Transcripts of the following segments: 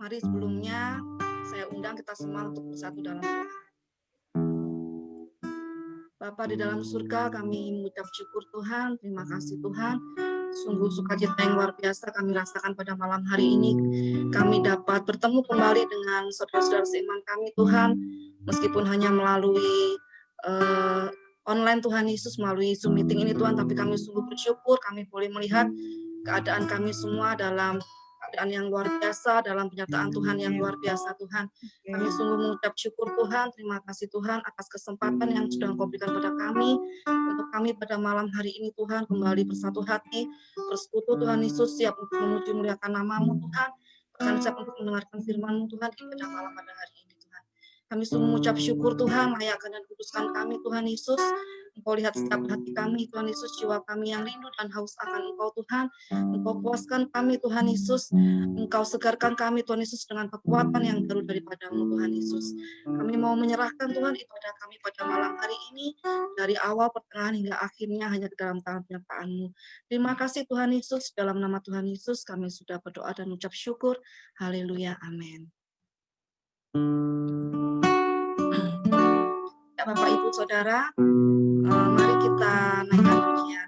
Mari sebelumnya saya undang kita semua untuk bersatu dalam doa. Bapa di dalam surga, kami mengucap syukur Tuhan, terima kasih Tuhan. Sungguh sukacita yang luar biasa kami rasakan pada malam hari ini. Kami dapat bertemu kembali dengan saudara-saudara seiman kami Tuhan, meskipun hanya melalui online Tuhan Yesus, melalui Zoom meeting ini Tuhan, tapi kami sungguh bersyukur kami boleh melihat keadaan kami semua dalam keadaan yang luar biasa, dalam penyataan Tuhan yang luar biasa Tuhan. Kami sungguh mengucap syukur Tuhan, terima kasih Tuhan atas kesempatan yang sudah Engkau berikan pada kami, untuk kami pada malam hari ini Tuhan kembali bersatu hati, bersekutu Tuhan Yesus, siap untuk memuji muliakan nama-Mu Tuhan, bahkan siap untuk mendengarkan firman-Mu Tuhan di pada malam pada hari ini Tuhan. Kami sungguh mengucap syukur Tuhan, layakkan dan kuduskan kami Tuhan Yesus. Engkau lihat setiap hati kami Tuhan Yesus, jiwa kami yang rindu dan haus akan Engkau Tuhan. Engkau puaskan kami Tuhan Yesus, Engkau segarkan kami Tuhan Yesus dengan kekuatan yang baru daripada-Mu Tuhan Yesus. Kami mau menyerahkan Tuhan ibadah kami pada malam hari ini, dari awal pertengahan hingga akhirnya hanya ke dalam tangan penyertaan-Mu. Terima kasih Tuhan Yesus, dalam nama Tuhan Yesus kami sudah berdoa dan mengucap syukur. Haleluya, amin. Ya, Bapak Ibu Saudara, mari kita naikkan pujian.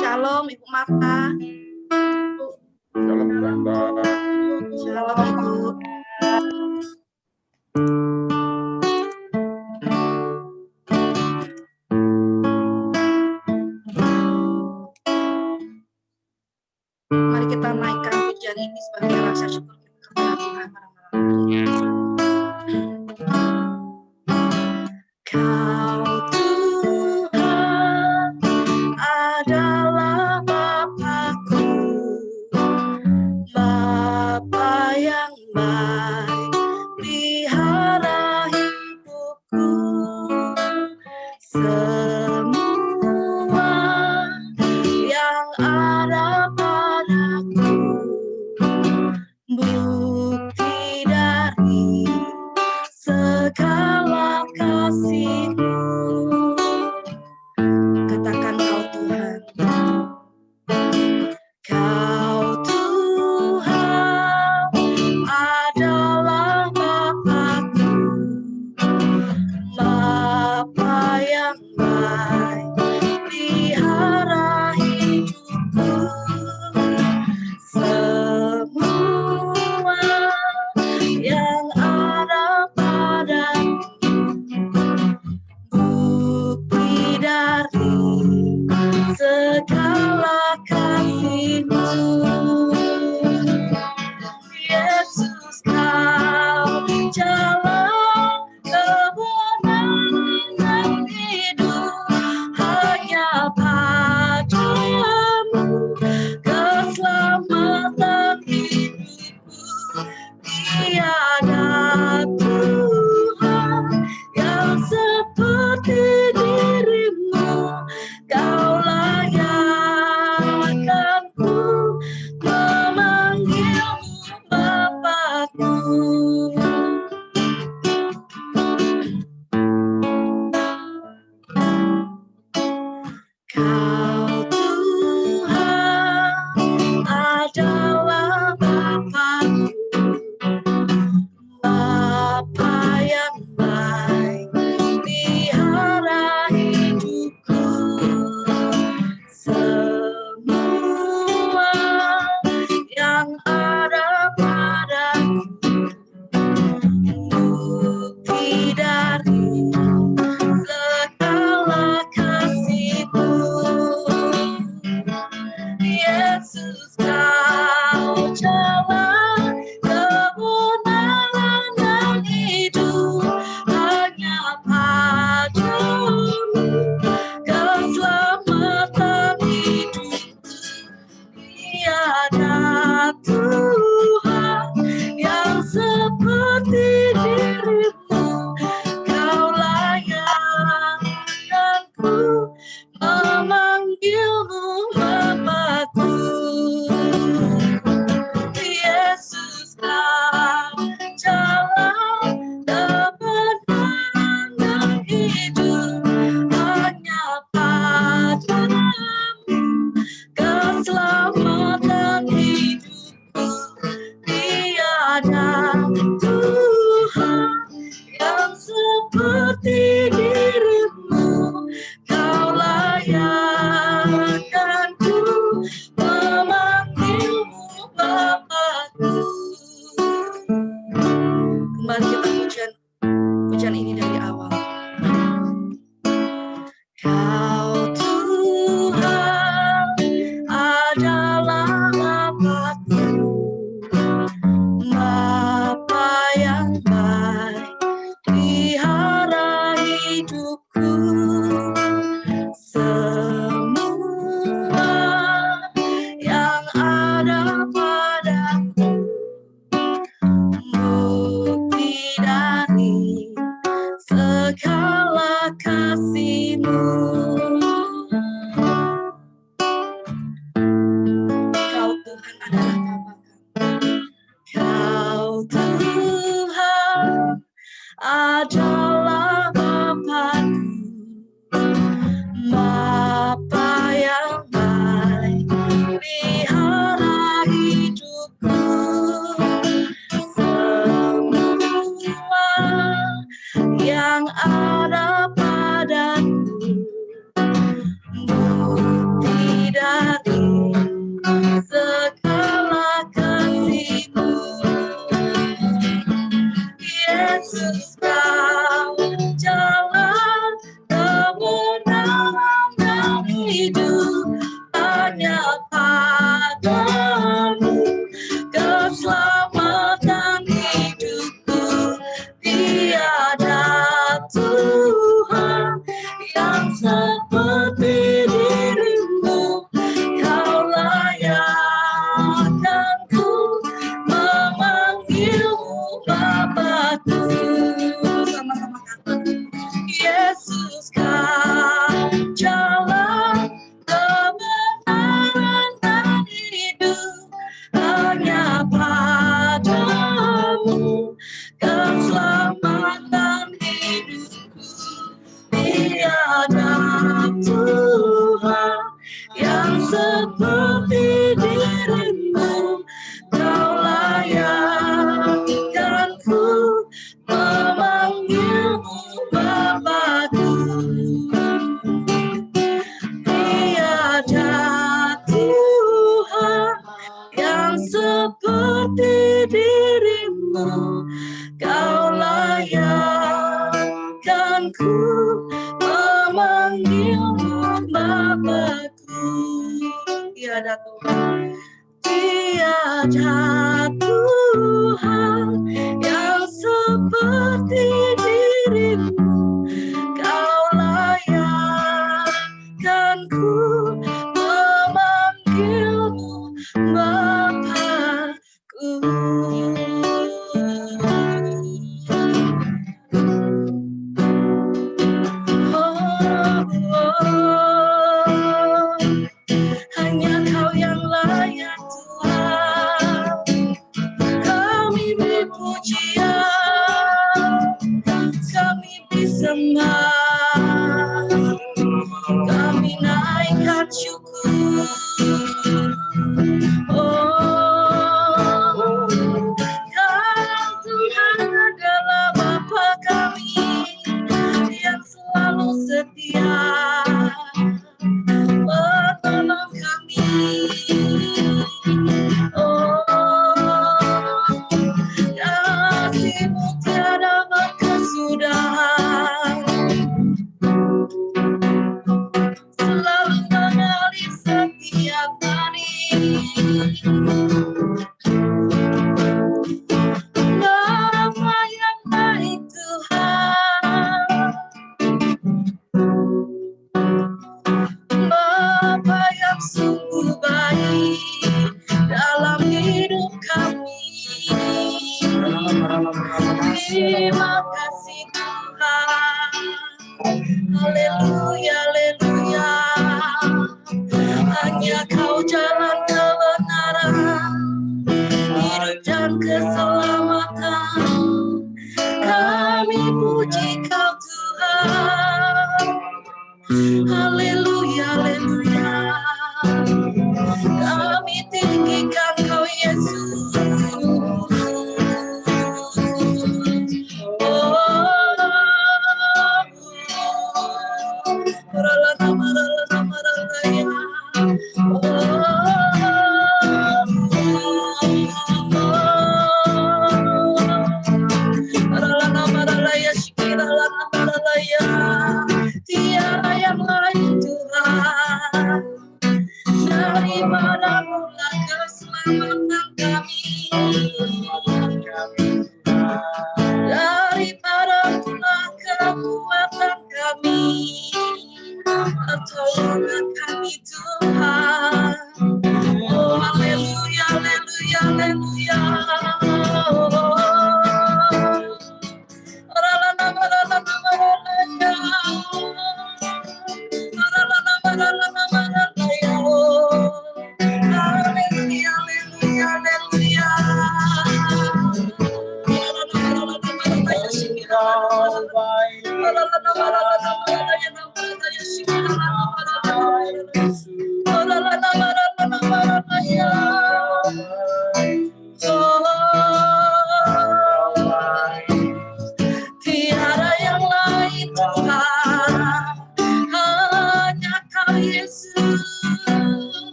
Shalom Ibu Marta. Shalom Tante. Shalom Ibu. Mari kita naikkan pujian ini sebagai rasa syukur kita kepada Tuhan pada malam hari ini. Kau Tuhan adalah Bapa-Ku, Bapa yang baik, pelihara hidupku. Semua yang ada padaku bukti dari hanya padamu keselamatan hidupku. Tiada Tuhan yang seperti dirimu. Kau layakkan ku memanggilmu Bapakku. Sama-sama kata Yesus, kau jalan kebenaran dan hidup. Hanya padamu keselamatan hidupku. Tiada Tuhan yang seperti dirimu. Kau layakkan ku memanggilmu Bapakku. Tiada Tuhan yang seperti dirimu. Kau layakkan ku memanggilmu Bapakku. Tiada Tuhan, tiada Tuhan yang seperti dirimu. Kau layakkan ku memanggilmu Bapakku. Hanya Kau yang layak Tuhan. Kami beri pujian, kami bersembah, kami naikkan syukur. Oh, Kau Tuhan adalah Bapa kami yang selalu setia menolong kami. Oh, kasih-Mu tiada berkesudahan, selalu mengalir setiap hari. Bapa yang baik Tuhan, Bapa yang sungguh baik dalam hidup kami. Terima kasih Tuhan. Haleluya, haleluya. Hanya Kau jalan kebenaran, hidup dan keselamatan. Kami puji Kau Tuhan. Haleluya, haleluya. Kami tinggikan Kau Yesus. Tiada yang lain Tuhan, daripadamu-lah keselamatan kami, daripadamu-lah kekuatan kami, pertolongan kami Tuhan. Oh haleluya, haleluya, haleluya. Haleluya, haleluya.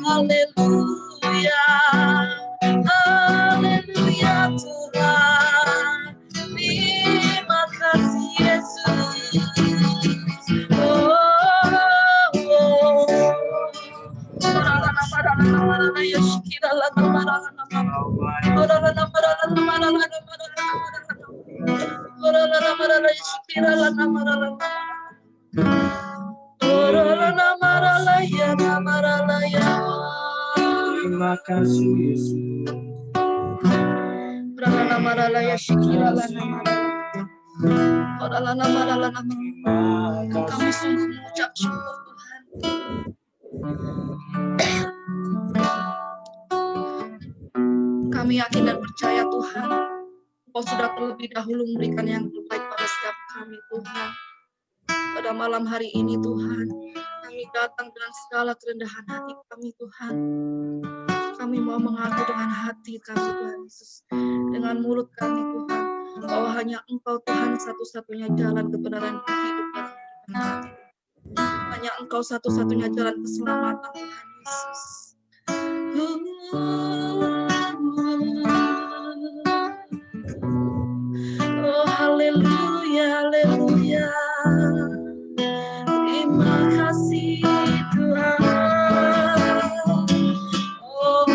Haleluya, haleluya Tuhan. Terima kasih Yesus. Oh, Terima kasih Yesus. kami sungguh mengucap syukur Tuhan. Kami yakin dan percaya Tuhan, Engkau sudah terlebih dahulu memberikan yang terbaik pada setiap kami Tuhan. Pada malam hari ini Tuhan, kami datang dengan segala kerendahan hati kami Tuhan. Kami mau mengaku dengan hati kami Tuhan Yesus, dengan mulut kami Tuhan, bahwa hanya Engkau Tuhan satu-satunya jalan kebenaran kehidupan dan hati. Hanya Engkau satu-satunya jalan keselamatan Tuhan Yesus. Oh haleluya, haleluya. Terima kasih Tuhan. Oh,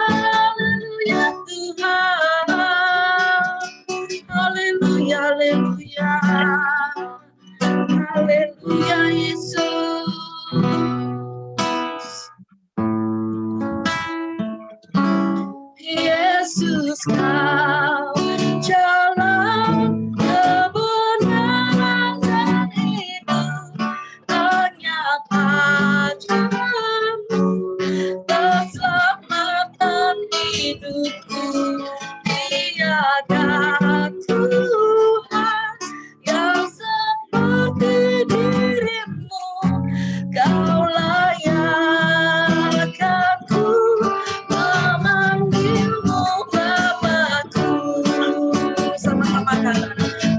haleluya Tuhan. Haleluya, haleluya. Haleluya Yesus. Yesus kau jalan kebenaran dan hidup, hanya padamu keselamatan hidupku. Tiada Tuhan yang seperti dirimu, kau layakkanku memanggilmu Bapakku. Sama-sama kata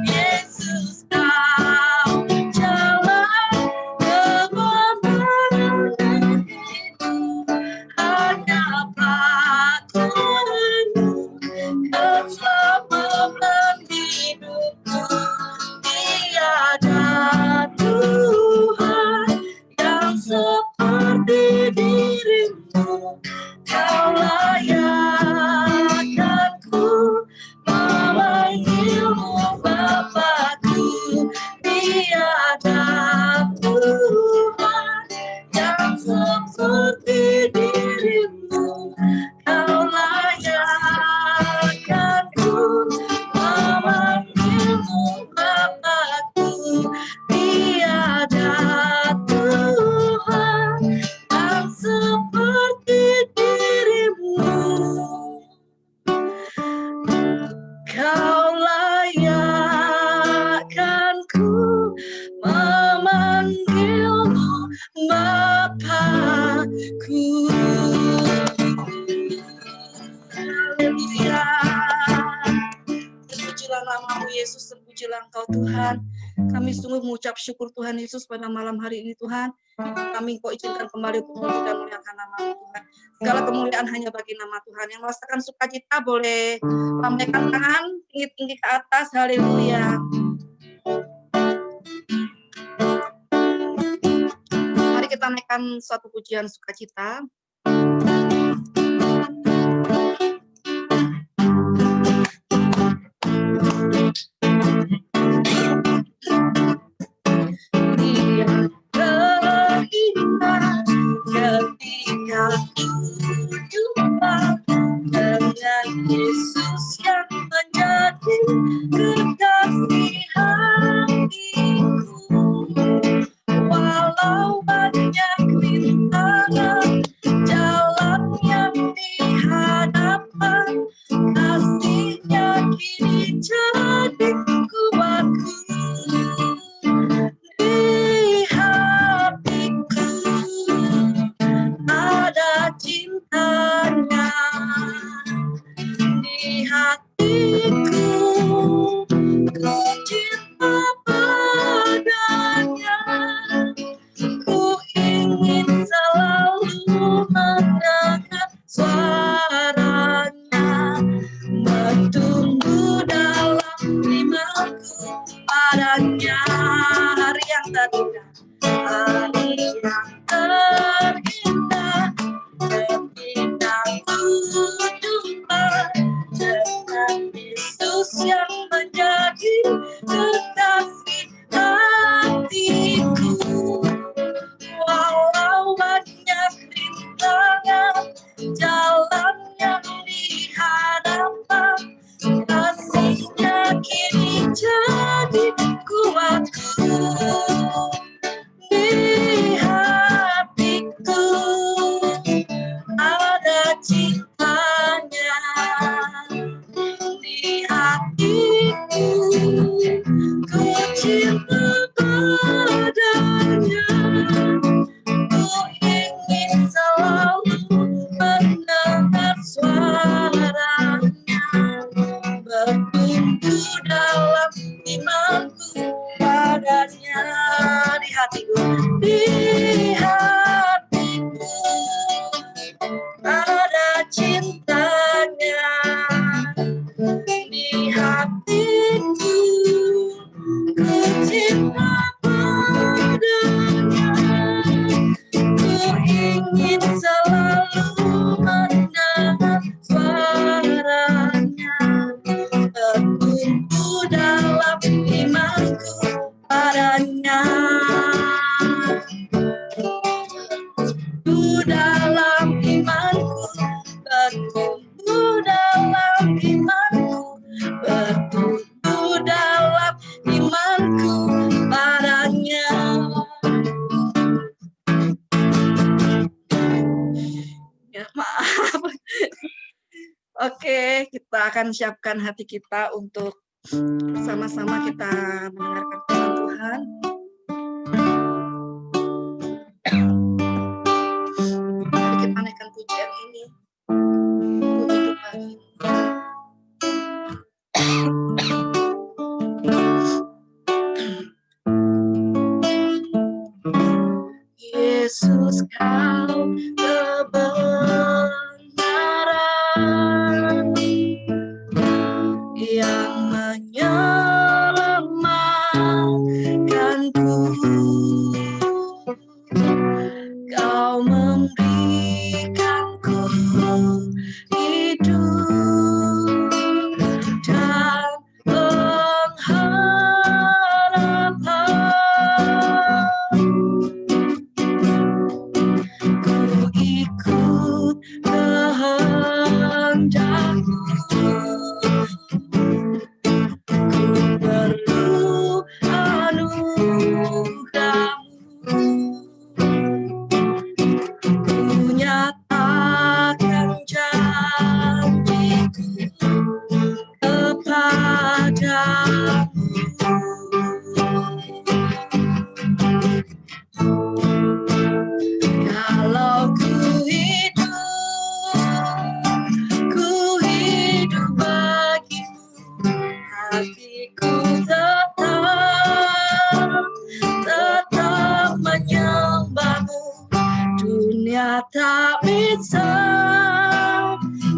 Yesus kau jalan kebenaran dan hidup, hanya padamu keselamatan hidupku. Tiada Tuhan yang seperti dirimu, kau layakkanku memanggilmu Bapakku. Tiada Tuhan yang seperti dirimu, kau layakkanku memanggilmu Bapakku. Tiada Tuhan yang seperti dirimu, kau layakkanku memanggilmu Bapakku. Haleluya. Terpujilah namamu Yesus, terpujilah Engkau Tuhan. Kami sungguh mengucap syukur Tuhan Yesus pada malam hari ini Tuhan. Kami Engkau izinkan kembali untuk memuji dan memuliakan namamu Tuhan. Segala kemuliaan hanya bagi nama Tuhan. Yang merasakan sukacita boleh lambaikan tangan tinggi-tinggi ke atas. Haleluya. Mari kita naikkan suatu pujian sukacita. dengan Yesus yang menjadi kekasih hatiku. Walau banyak rintangan jalan yang dihadapan, kasih-Nya kini jadi kuatku. Di hatiku ada cintanya, di hatiku ku cinta padanya. Ku ingin selalu mendengar suaranya, bertumbuh dalam imanku padanya. Hari yang terindah, hari yang terindah, ketika ku jumpa dengan Yesus yang menjadi kekasih hatiku. Walau banyak rintangan jalan yang dihadapan, kasih-Nya kini jadi kuatku. Di hatiku ada cintanya, di hatiku ku cinta padanya. Ku ingin selalu mendengar suaranya, bertumbuh dalam imanku padanya. Di hatiku, di hatiku ada cintanya, di hatiku ku cinta padanya. Ku ingin selalu mendengar suaranya, bertumbuh dalam imanku padanya. Bertumbuh dalam imanku, bertumbuh dalam imanku, bertumbuh dalam imanku padanya. Ya, maaf. Oke, kita akan siapkan hati kita untuk bersama-sama kita mendengarkan firman Tuhan. Mari kita naikkan pujian ini. Ku hidup bagimu. Yesus, Kau kebenaran yang menyelamatkanku. Kau memberikanku hidup dan pengharapan. Ku ikut kehendak-Mu, ku perlu anugerah-Mu. Ku nyatakan janji-Ku kepadamu. Kalau ku hidup bagimu, hatiku tetap menyembah-Mu. Dunia tak bisa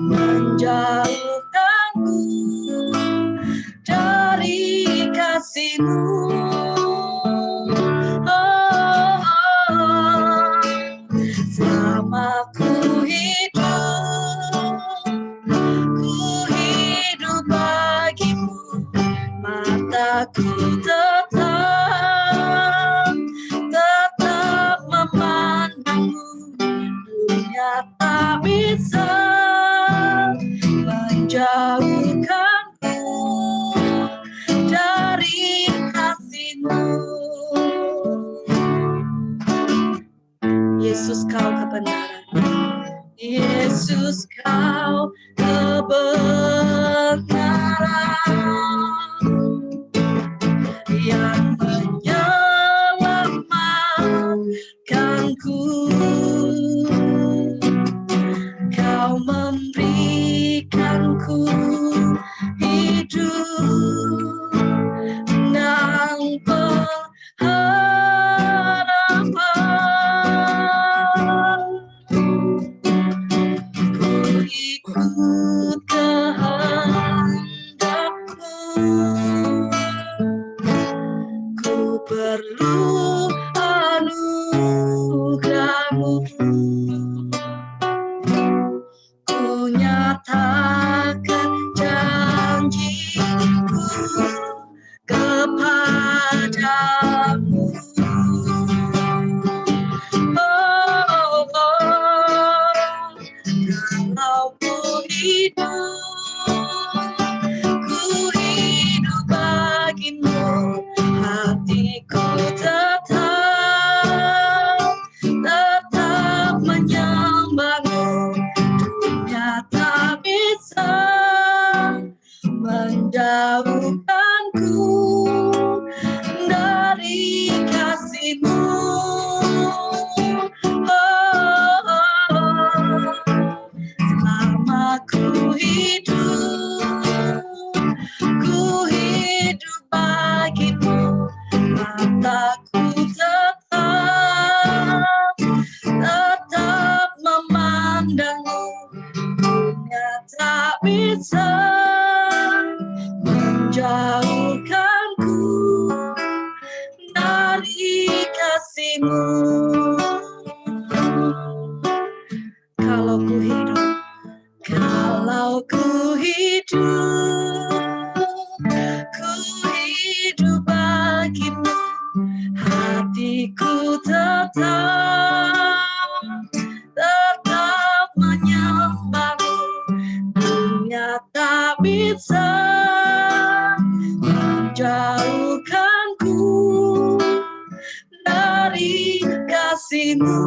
menjauhkanku dari kasih-Mu. Selama ku hidup bagimu, mataku tetap memandang-Mu. Dunia tak bisa kebenaran yang menyelamatkanku. Kau memberikanku hidup dan pengharapan. Ku ikut kehendakmu, ku perlu anugerahmu. Ku nyatakan janjiku kepadamu. Oh, kalau ku hidup bagimu, hatiku tetap menyembahmu. Dunia tak bisa menjauhkanku dari kasih-Mu. Selama ku hidup bagimu, mataku tetap memandangmu. Dunia tak bisa menjauhkanku dari kasih-Mu. Kalau ku hidup bagimu, hatiku tetap menyembahmu. Dunia tak bisa menjauhkanku dari kasih-Mu.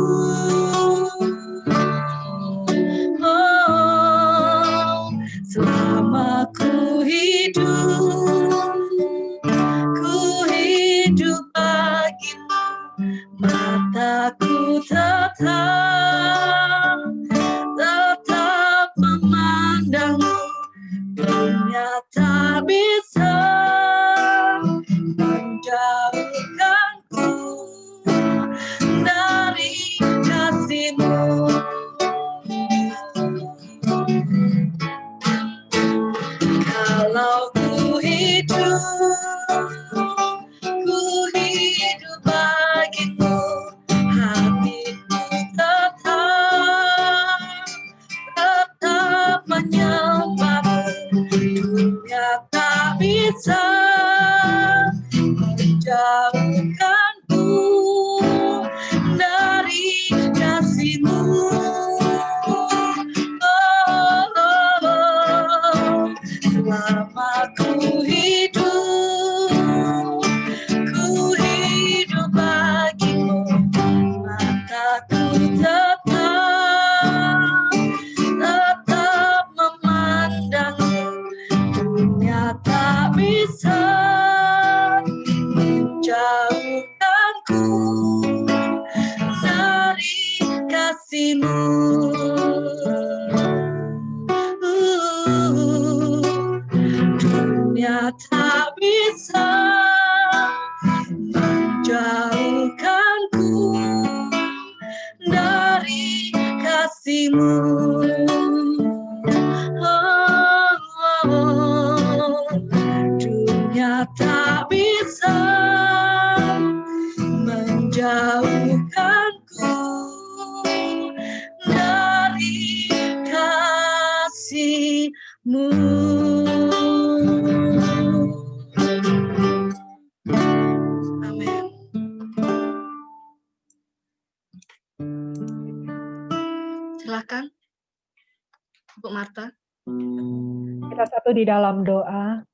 Oh, selama ku hidup bagimu, mataku tetap memandangmu. Dunia tak bisa menjauhkanku dari kasih-Mu. Kalau ku hidup bagimu, hatiku tetap menyembahmu. Dunia tak bisa menjauhkanku dari kasih-Mu. Selama ku hidup bagimu, mataku tetap memandangmu. Dunia tak bisa menjauhkanku dari kasih-Mu. Dunia tak bisa menjauhkanku dari kasih-Mu. Dunia tak bisa menjauhkanku dari kasih-Mu. Amin. Silakan, Bu Marta. Kita satu di dalam doa.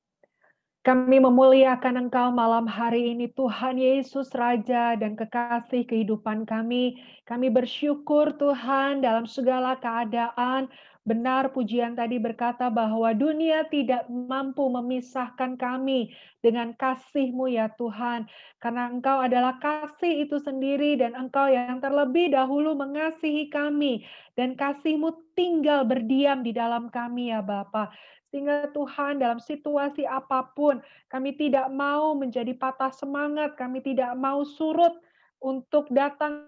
Kami memuliakan Engkau malam hari ini, Tuhan Yesus, Raja dan kekasih kehidupan kami. Kami bersyukur Tuhan dalam segala keadaan, Benar pujian tadi berkata bahwa dunia tidak mampu memisahkan kami dengan kasih-Mu ya Tuhan. Karena Engkau adalah kasih itu sendiri dan Engkau yang terlebih dahulu mengasihi kami. Dan kasih-Mu tinggal berdiam di dalam kami ya Bapa. Sehingga Tuhan dalam situasi apapun kami tidak mau menjadi patah semangat, kami tidak mau surut untuk datang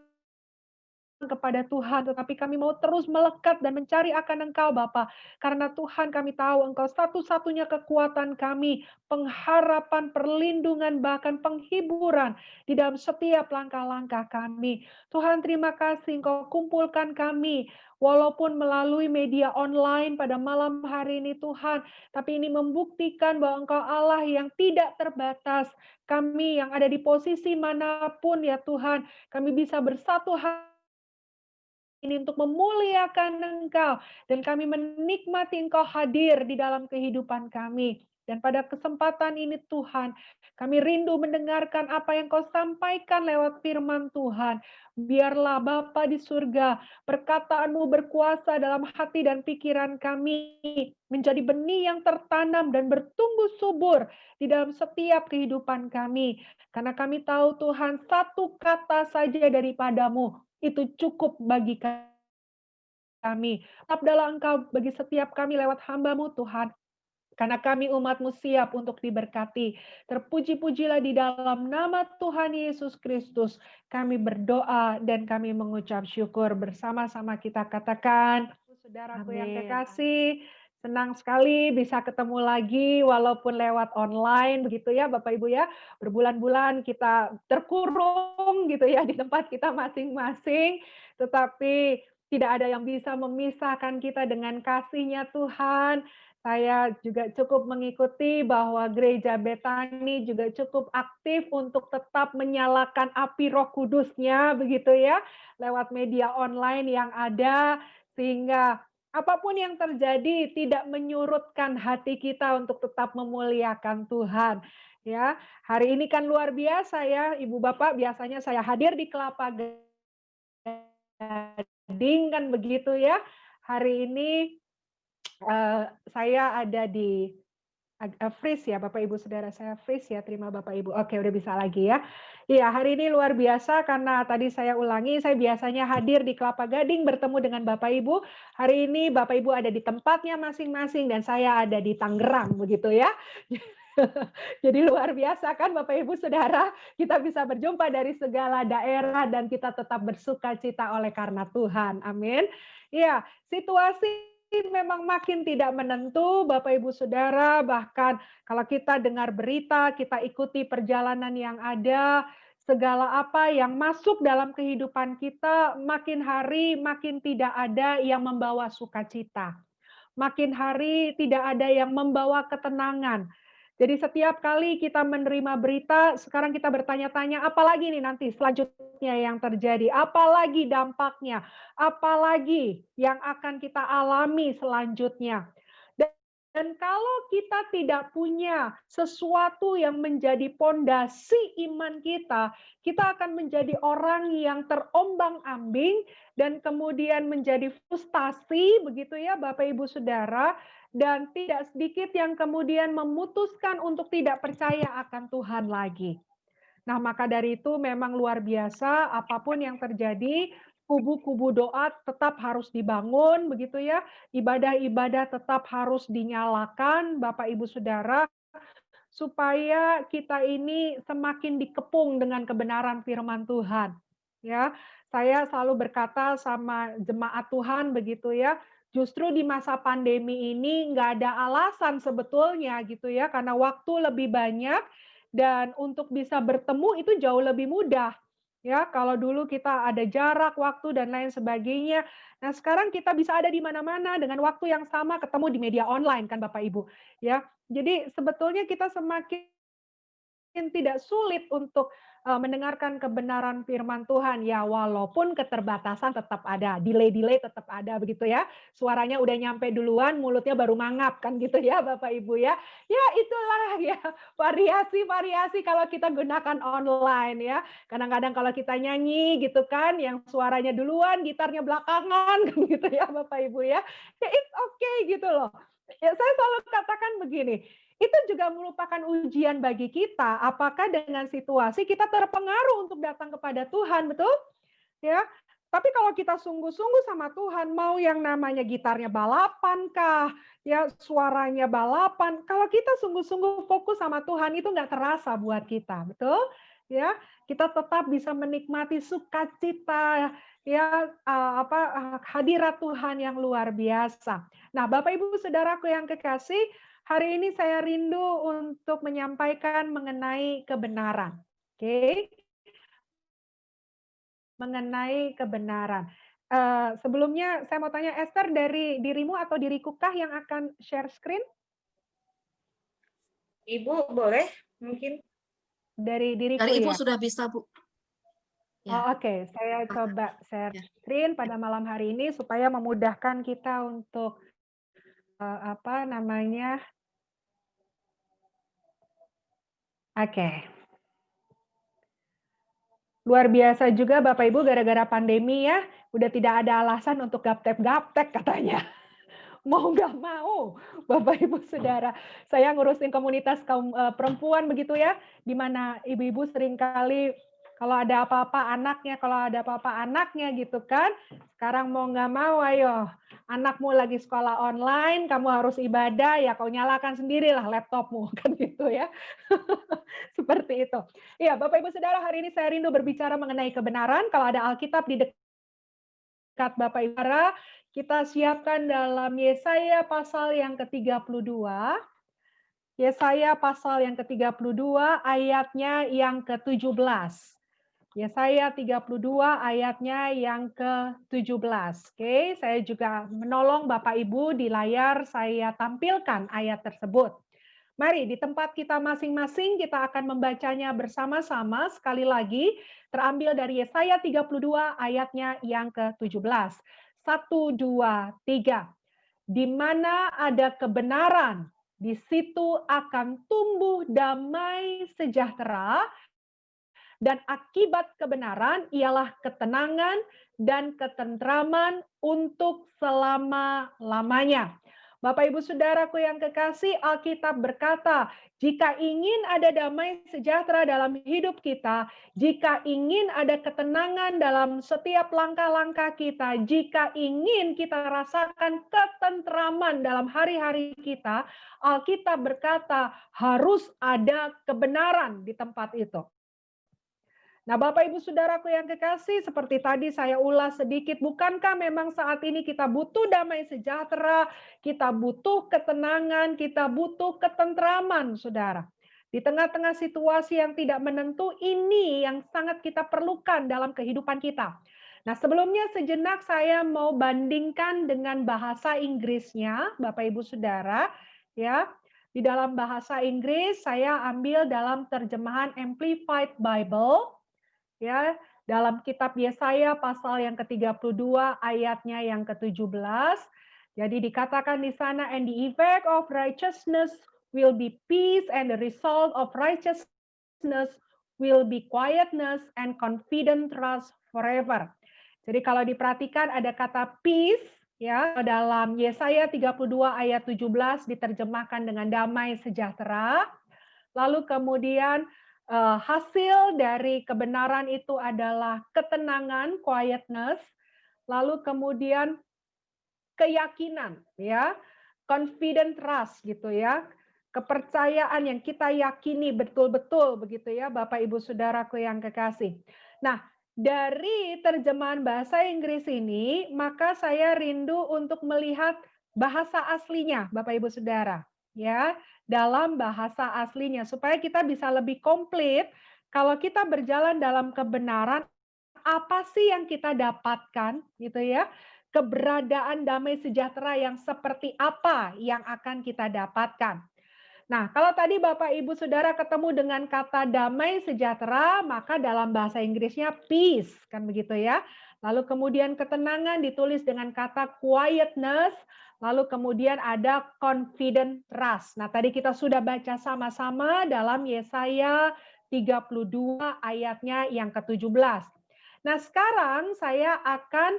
kepada Tuhan, tetapi kami mau terus melekat dan mencari akan Engkau Bapa. Karena Tuhan kami tahu Engkau satu-satunya kekuatan kami, pengharapan, perlindungan, bahkan penghiburan di dalam setiap langkah-langkah kami. Tuhan terima kasih Engkau kumpulkan kami, walaupun melalui media online pada malam hari ini Tuhan, tapi ini membuktikan bahwa Engkau Allah yang tidak terbatas. Kami yang ada di posisi manapun ya Tuhan, kami bisa bersatu ini untuk memuliakan Engkau dan kami menikmati Engkau hadir di dalam kehidupan kami. Dan pada kesempatan ini Tuhan, kami rindu mendengarkan apa yang Kau sampaikan lewat firman Tuhan. Biarlah Bapa di surga, perkataan-Mu berkuasa dalam hati dan pikiran kami, menjadi benih yang tertanam dan bertumbuh subur di dalam setiap kehidupan kami. Karena kami tahu Tuhan, satu kata saja daripadamu itu cukup bagi kami. Sabdalah Engkau bagi setiap kami lewat hamba-Mu Tuhan. Karena kami umat-Mu siap untuk diberkati. Terpuji-pujilah di dalam nama Tuhan Yesus Kristus. Kami berdoa dan kami mengucap syukur bersama-sama kita katakan. Saudaraku yang Amin. kekasih, senang sekali bisa ketemu lagi walaupun lewat online begitu ya Bapak Ibu ya. Berbulan-bulan kita terkurung gitu ya di tempat kita masing-masing. Tetapi tidak ada yang bisa memisahkan kita dengan kasih-Nya Tuhan. Saya juga cukup mengikuti bahwa Gereja Betani juga cukup aktif untuk tetap menyalakan api Roh Kudusnya begitu ya, lewat media online yang ada, sehingga apapun yang terjadi tidak menyurutkan hati kita untuk tetap memuliakan Tuhan. Ya, hari ini kan luar biasa ya, Ibu Bapak, biasanya saya hadir di Kelapa Gading kan begitu ya. Hari ini saya ada di freeze ya Bapak Ibu Saudara, saya freeze ya, terima Bapak Ibu. Oke, udah bisa lagi ya. Iya, hari ini luar biasa karena tadi saya ulangi, saya biasanya hadir di Kelapa Gading bertemu dengan Bapak Ibu. Hari ini Bapak Ibu ada di tempatnya masing-masing dan saya ada di Tangerang begitu ya. Jadi luar biasa kan Bapak Ibu Saudara, kita bisa berjumpa dari segala daerah dan kita tetap bersuka cita oleh karena Tuhan. Amin. Iya, situasi memang makin tidak menentu, Bapak Ibu Saudara, bahkan kalau kita dengar berita, kita ikuti perjalanan yang ada, segala apa yang masuk dalam kehidupan kita, makin hari makin tidak ada yang membawa sukacita. Makin hari tidak ada yang membawa ketenangan. Jadi setiap kali kita menerima berita, sekarang kita bertanya-tanya, apalagi nih nanti selanjutnya yang terjadi, apalagi dampaknya, apalagi yang akan kita alami selanjutnya. Dan kalau kita tidak punya sesuatu yang menjadi pondasi iman kita akan menjadi orang yang terombang-ambing dan kemudian menjadi frustasi, begitu ya Bapak Ibu Saudara, dan tidak sedikit yang kemudian memutuskan untuk tidak percaya akan Tuhan lagi. Nah, maka dari itu memang luar biasa apapun yang terjadi, kubu-kubu doa tetap harus dibangun begitu ya. Ibadah-ibadah tetap harus dinyalakan Bapak Ibu Saudara supaya kita ini semakin dikepung dengan kebenaran firman Tuhan. Ya, saya selalu berkata sama jemaat Tuhan begitu ya, justru di masa pandemi ini nggak ada alasan sebetulnya gitu ya, karena waktu lebih banyak dan untuk bisa bertemu itu jauh lebih mudah. Ya, kalau dulu kita ada jarak waktu dan lain sebagainya. Nah, sekarang kita bisa ada di mana-mana dengan waktu yang sama ketemu di media online kan Bapak Ibu, ya. Jadi sebetulnya kita semakin tidak sulit untuk mendengarkan kebenaran firman Tuhan, ya walaupun keterbatasan tetap ada, delay-delay tetap ada begitu ya. Suaranya udah nyampe duluan, mulutnya baru mangap kan gitu ya Bapak Ibu ya. Ya itulah ya variasi-variasi kalau kita gunakan online ya. Kadang-kadang kalau kita nyanyi gitu kan, yang suaranya duluan, gitarnya belakangan kan gitu ya Bapak Ibu ya. Ya it's okay gitu loh. Ya saya selalu katakan begini, itu juga merupakan ujian bagi kita, apakah dengan situasi kita terpengaruh untuk datang kepada Tuhan, betul? Ya. Tapi kalau kita sungguh-sungguh sama Tuhan, mau yang namanya gitarnya balapan kah, ya suaranya balapan, kalau kita sungguh-sungguh fokus sama Tuhan itu nggak terasa buat kita, betul? Ya, kita tetap bisa menikmati sukacita ya hadirat Tuhan yang luar biasa. Nah, Bapak Ibu Saudaraku yang kekasih, hari ini saya rindu untuk menyampaikan mengenai kebenaran. Oke, mengenai kebenaran. Sebelumnya saya mau tanya Esther, dari dirimu atau dirikukah yang akan share screen? Ibu boleh mungkin? Dari diriku Dari Ibu ya? sudah bisa, Bu. Ya. Oh, oke. Saya coba share screen pada malam hari ini supaya memudahkan kita untuk apa namanya? Oke. Luar biasa juga Bapak Ibu, gara-gara pandemi ya, udah tidak ada alasan untuk gaptek-gaptek katanya. Mau nggak mau, Bapak Ibu Saudara, saya ngurusin komunitas kaum perempuan begitu ya, di mana ibu-ibu seringkali kalau ada apa-apa anaknya gitu kan. Sekarang mau nggak mau, ayo, anakmu lagi sekolah online, kamu harus ibadah, ya kau nyalakan sendirilah laptopmu kan gitu ya. Seperti itu. Iya, Bapak Ibu Saudara, hari ini saya rindu berbicara mengenai kebenaran. Kalau ada Alkitab di dekat Bapak Ibu Saudara, kita siapkan dalam Yesaya pasal yang ke-32. Yesaya pasal yang ke-32 ayatnya yang ke-17. Yesaya 32 ayatnya yang ke-17. Oke, saya juga menolong Bapak Ibu di layar saya tampilkan ayat tersebut. Mari di tempat kita masing-masing kita akan membacanya bersama-sama. Sekali lagi terambil dari Yesaya 32 ayatnya yang ke-17. 1, 2, 3. Di mana ada kebenaran, di situ akan tumbuh damai sejahtera, dan akibat kebenaran ialah ketenangan dan ketentraman untuk selama-lamanya. Bapak Ibu Saudaraku yang kekasih, Alkitab berkata, jika ingin ada damai sejahtera dalam hidup kita, jika ingin ada ketenangan dalam setiap langkah-langkah kita, jika ingin kita rasakan ketentraman dalam hari-hari kita, Alkitab berkata harus ada kebenaran di tempat itu. Nah, Bapak Ibu Saudaraku yang kekasih, seperti tadi saya ulas sedikit, bukankah memang saat ini kita butuh damai sejahtera, kita butuh ketenangan, kita butuh ketentraman, Saudara. Di tengah-tengah situasi yang tidak menentu, ini yang sangat kita perlukan dalam kehidupan kita. Nah, sebelumnya sejenak saya mau bandingkan dengan bahasa Inggrisnya, Bapak Ibu Saudara, ya. Di dalam bahasa Inggris saya ambil dalam terjemahan Amplified Bible. Ya, dalam kitab Yesaya pasal yang ke-32 ayatnya yang ke-17. Jadi dikatakan di sana, and the effect of righteousness will be peace, and the result of righteousness will be quietness and confident trust forever. Jadi kalau diperhatikan ada kata peace ya dalam Yesaya 32 ayat 17 diterjemahkan dengan damai sejahtera. Lalu kemudian hasil dari kebenaran itu adalah ketenangan, quietness, lalu kemudian keyakinan, ya, confident trust gitu ya, kepercayaan yang kita yakini betul-betul begitu ya, Bapak Ibu Saudaraku yang kekasih. Nah, dari terjemahan bahasa Inggris ini, maka saya rindu untuk melihat bahasa aslinya, Bapak Ibu Saudara, ya, dalam bahasa aslinya supaya kita bisa lebih komplit kalau kita berjalan dalam kebenaran apa sih yang kita dapatkan gitu ya, keberadaan damai sejahtera yang seperti apa yang akan kita dapatkan. Nah, kalau tadi Bapak Ibu Saudara ketemu dengan kata damai sejahtera, maka dalam bahasa Inggrisnya peace, kan begitu ya. Lalu kemudian ketenangan ditulis dengan kata quietness, lalu kemudian ada confident trust. Nah, tadi kita sudah baca sama-sama dalam Yesaya 32 ayatnya yang ke-17. Nah, sekarang saya akan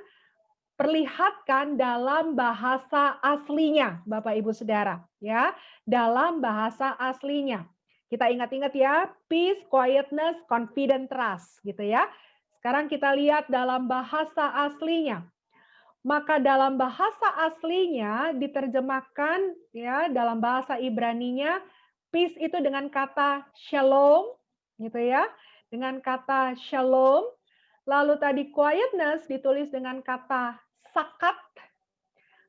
perlihatkan dalam bahasa aslinya, Bapak Ibu Saudara, ya. Dalam bahasa aslinya. Kita ingat-ingat ya, peace, quietness, confident trust, gitu ya. Sekarang kita lihat dalam bahasa aslinya. Maka dalam bahasa aslinya diterjemahkan ya dalam bahasa Ibraninya peace itu dengan kata shalom, gitu ya. Dengan kata shalom. Lalu tadi quietness ditulis dengan kata sakat.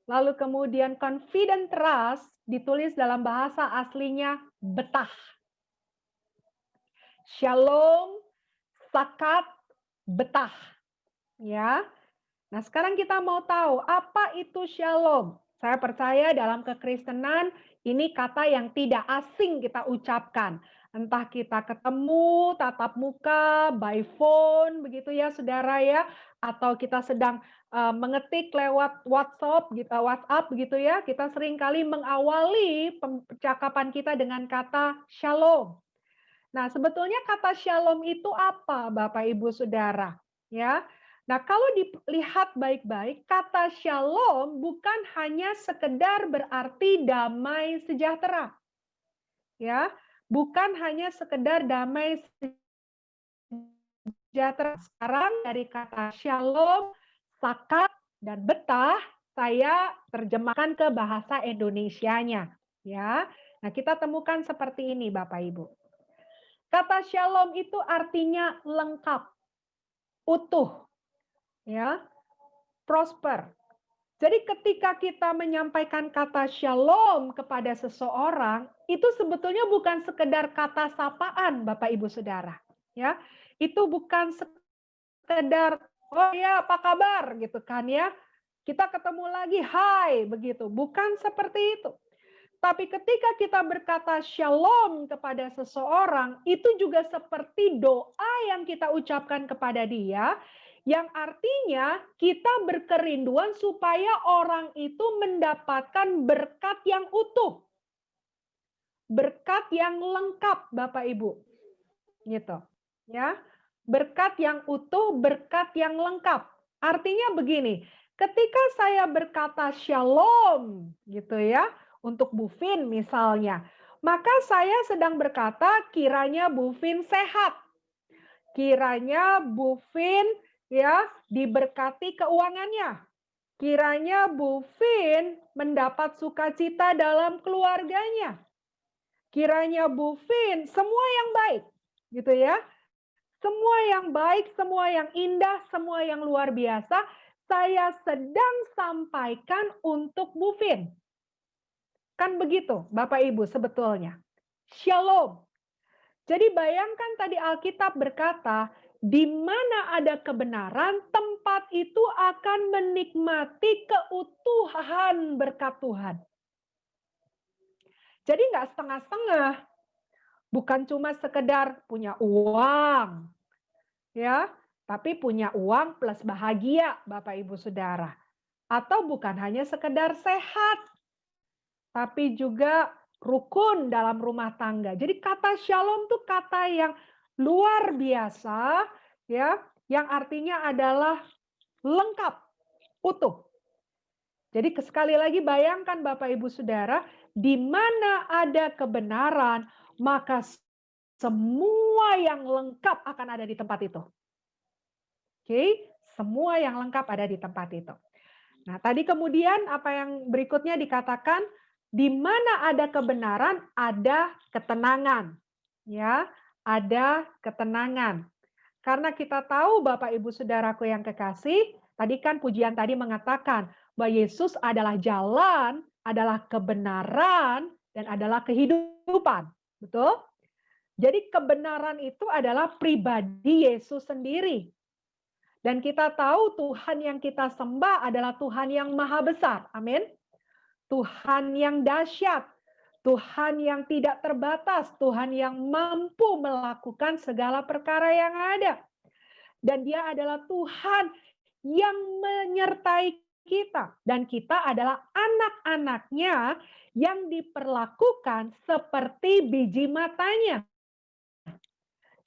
Lalu kemudian confident trust ditulis dalam bahasa aslinya betah. Shalom, sakat, betah. Ya. Nah, sekarang kita mau tahu apa itu shalom. Saya percaya dalam kekristenan ini kata yang tidak asing kita ucapkan. Entah kita ketemu tatap muka, by phone, begitu ya saudara ya, atau kita sedang mengetik lewat WhatsApp begitu ya, kita seringkali mengawali percakapan kita dengan kata shalom. Nah, sebetulnya kata shalom itu apa, Bapak Ibu Saudara? Ya. Nah, kalau dilihat baik-baik, kata shalom bukan hanya sekedar berarti damai sejahtera. Ya, bukan hanya sekedar damai sejahtera. Sekarang dari kata shalom, sakat, dan betah, saya terjemahkan ke bahasa Indonesianya. Ya, nah kita temukan seperti ini, Bapak Ibu. Kata shalom itu artinya lengkap, utuh, ya, prosper. Jadi ketika kita menyampaikan kata shalom kepada seseorang, itu sebetulnya bukan sekedar kata sapaan, Bapak Ibu Saudara. Ya, itu bukan sekedar oh ya apa kabar gitu kan ya. Kita ketemu lagi, hai begitu. Bukan seperti itu. Tapi ketika kita berkata shalom kepada seseorang, itu juga seperti doa yang kita ucapkan kepada dia, yang artinya kita berkerinduan supaya orang itu mendapatkan berkat yang utuh. Berkat yang lengkap, Bapak Ibu. Gitu. Ya. Berkat yang utuh, berkat yang lengkap. Artinya begini, ketika saya berkata shalom gitu ya, untuk Bu Vin misalnya, maka saya sedang berkata kiranya Bu Vin sehat. Kiranya Bu Vin ya diberkati keuangannya. Kiranya Bu Vin mendapat sukacita dalam keluarganya. Kiranya Bu Vin semua yang baik, gitu ya. Semua yang baik, semua yang indah, semua yang luar biasa, saya sedang sampaikan untuk Bu Vin. Kan begitu, Bapak Ibu sebetulnya. Shalom. Jadi bayangkan tadi Alkitab berkata, di mana ada kebenaran, tempat itu akan menikmati keutuhan berkat Tuhan. Jadi nggak setengah-setengah. Bukan cuma sekedar punya uang, ya, tapi punya uang plus bahagia, Bapak Ibu Saudara. Atau bukan hanya sekedar sehat, tapi juga rukun dalam rumah tangga. Jadi kata shalom itu kata yang luar biasa, ya, yang artinya adalah lengkap, utuh. Jadi sekali lagi bayangkan Bapak Ibu Saudara, di mana ada kebenaran, maka semua yang lengkap akan ada di tempat itu. Oke, semua yang lengkap ada di tempat itu. Nah, tadi kemudian apa yang berikutnya dikatakan, di mana ada kebenaran, ada ketenangan. Ya, ada ketenangan. Karena kita tahu Bapak Ibu Saudaraku yang kekasih, tadi kan pujian tadi mengatakan bahwa Yesus adalah jalan, adalah kebenaran, dan adalah kehidupan. Betul? Jadi kebenaran itu adalah pribadi Yesus sendiri. Dan kita tahu Tuhan yang kita sembah adalah Tuhan yang maha besar. Amin. Tuhan yang dahsyat. Tuhan yang tidak terbatas, Tuhan yang mampu melakukan segala perkara yang ada. Dan Dia adalah Tuhan yang menyertai kita. Dan kita adalah anak-anaknya yang diperlakukan seperti biji matanya.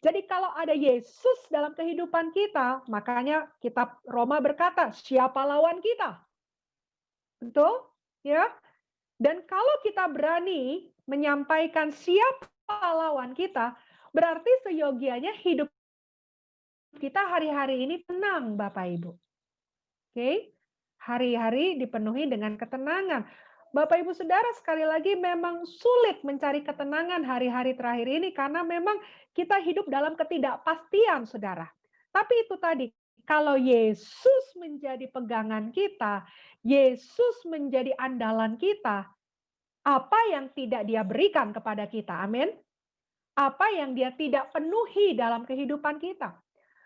Jadi kalau ada Yesus dalam kehidupan kita, makanya kitab Roma berkata, siapa lawan kita? Betul? Ya. Dan kalau kita berani menyampaikan siapa lawan kita, berarti seyogianya hidup kita hari-hari ini tenang, Bapak Ibu. Oke? Hari-hari dipenuhi dengan ketenangan. Bapak Ibu Saudara, sekali lagi memang sulit mencari ketenangan hari-hari terakhir ini karena memang kita hidup dalam ketidakpastian, Saudara. Tapi itu tadi, kalau Yesus menjadi pegangan kita, Yesus menjadi andalan kita, apa yang tidak Dia berikan kepada kita? Amin. Apa yang Dia tidak penuhi dalam kehidupan kita?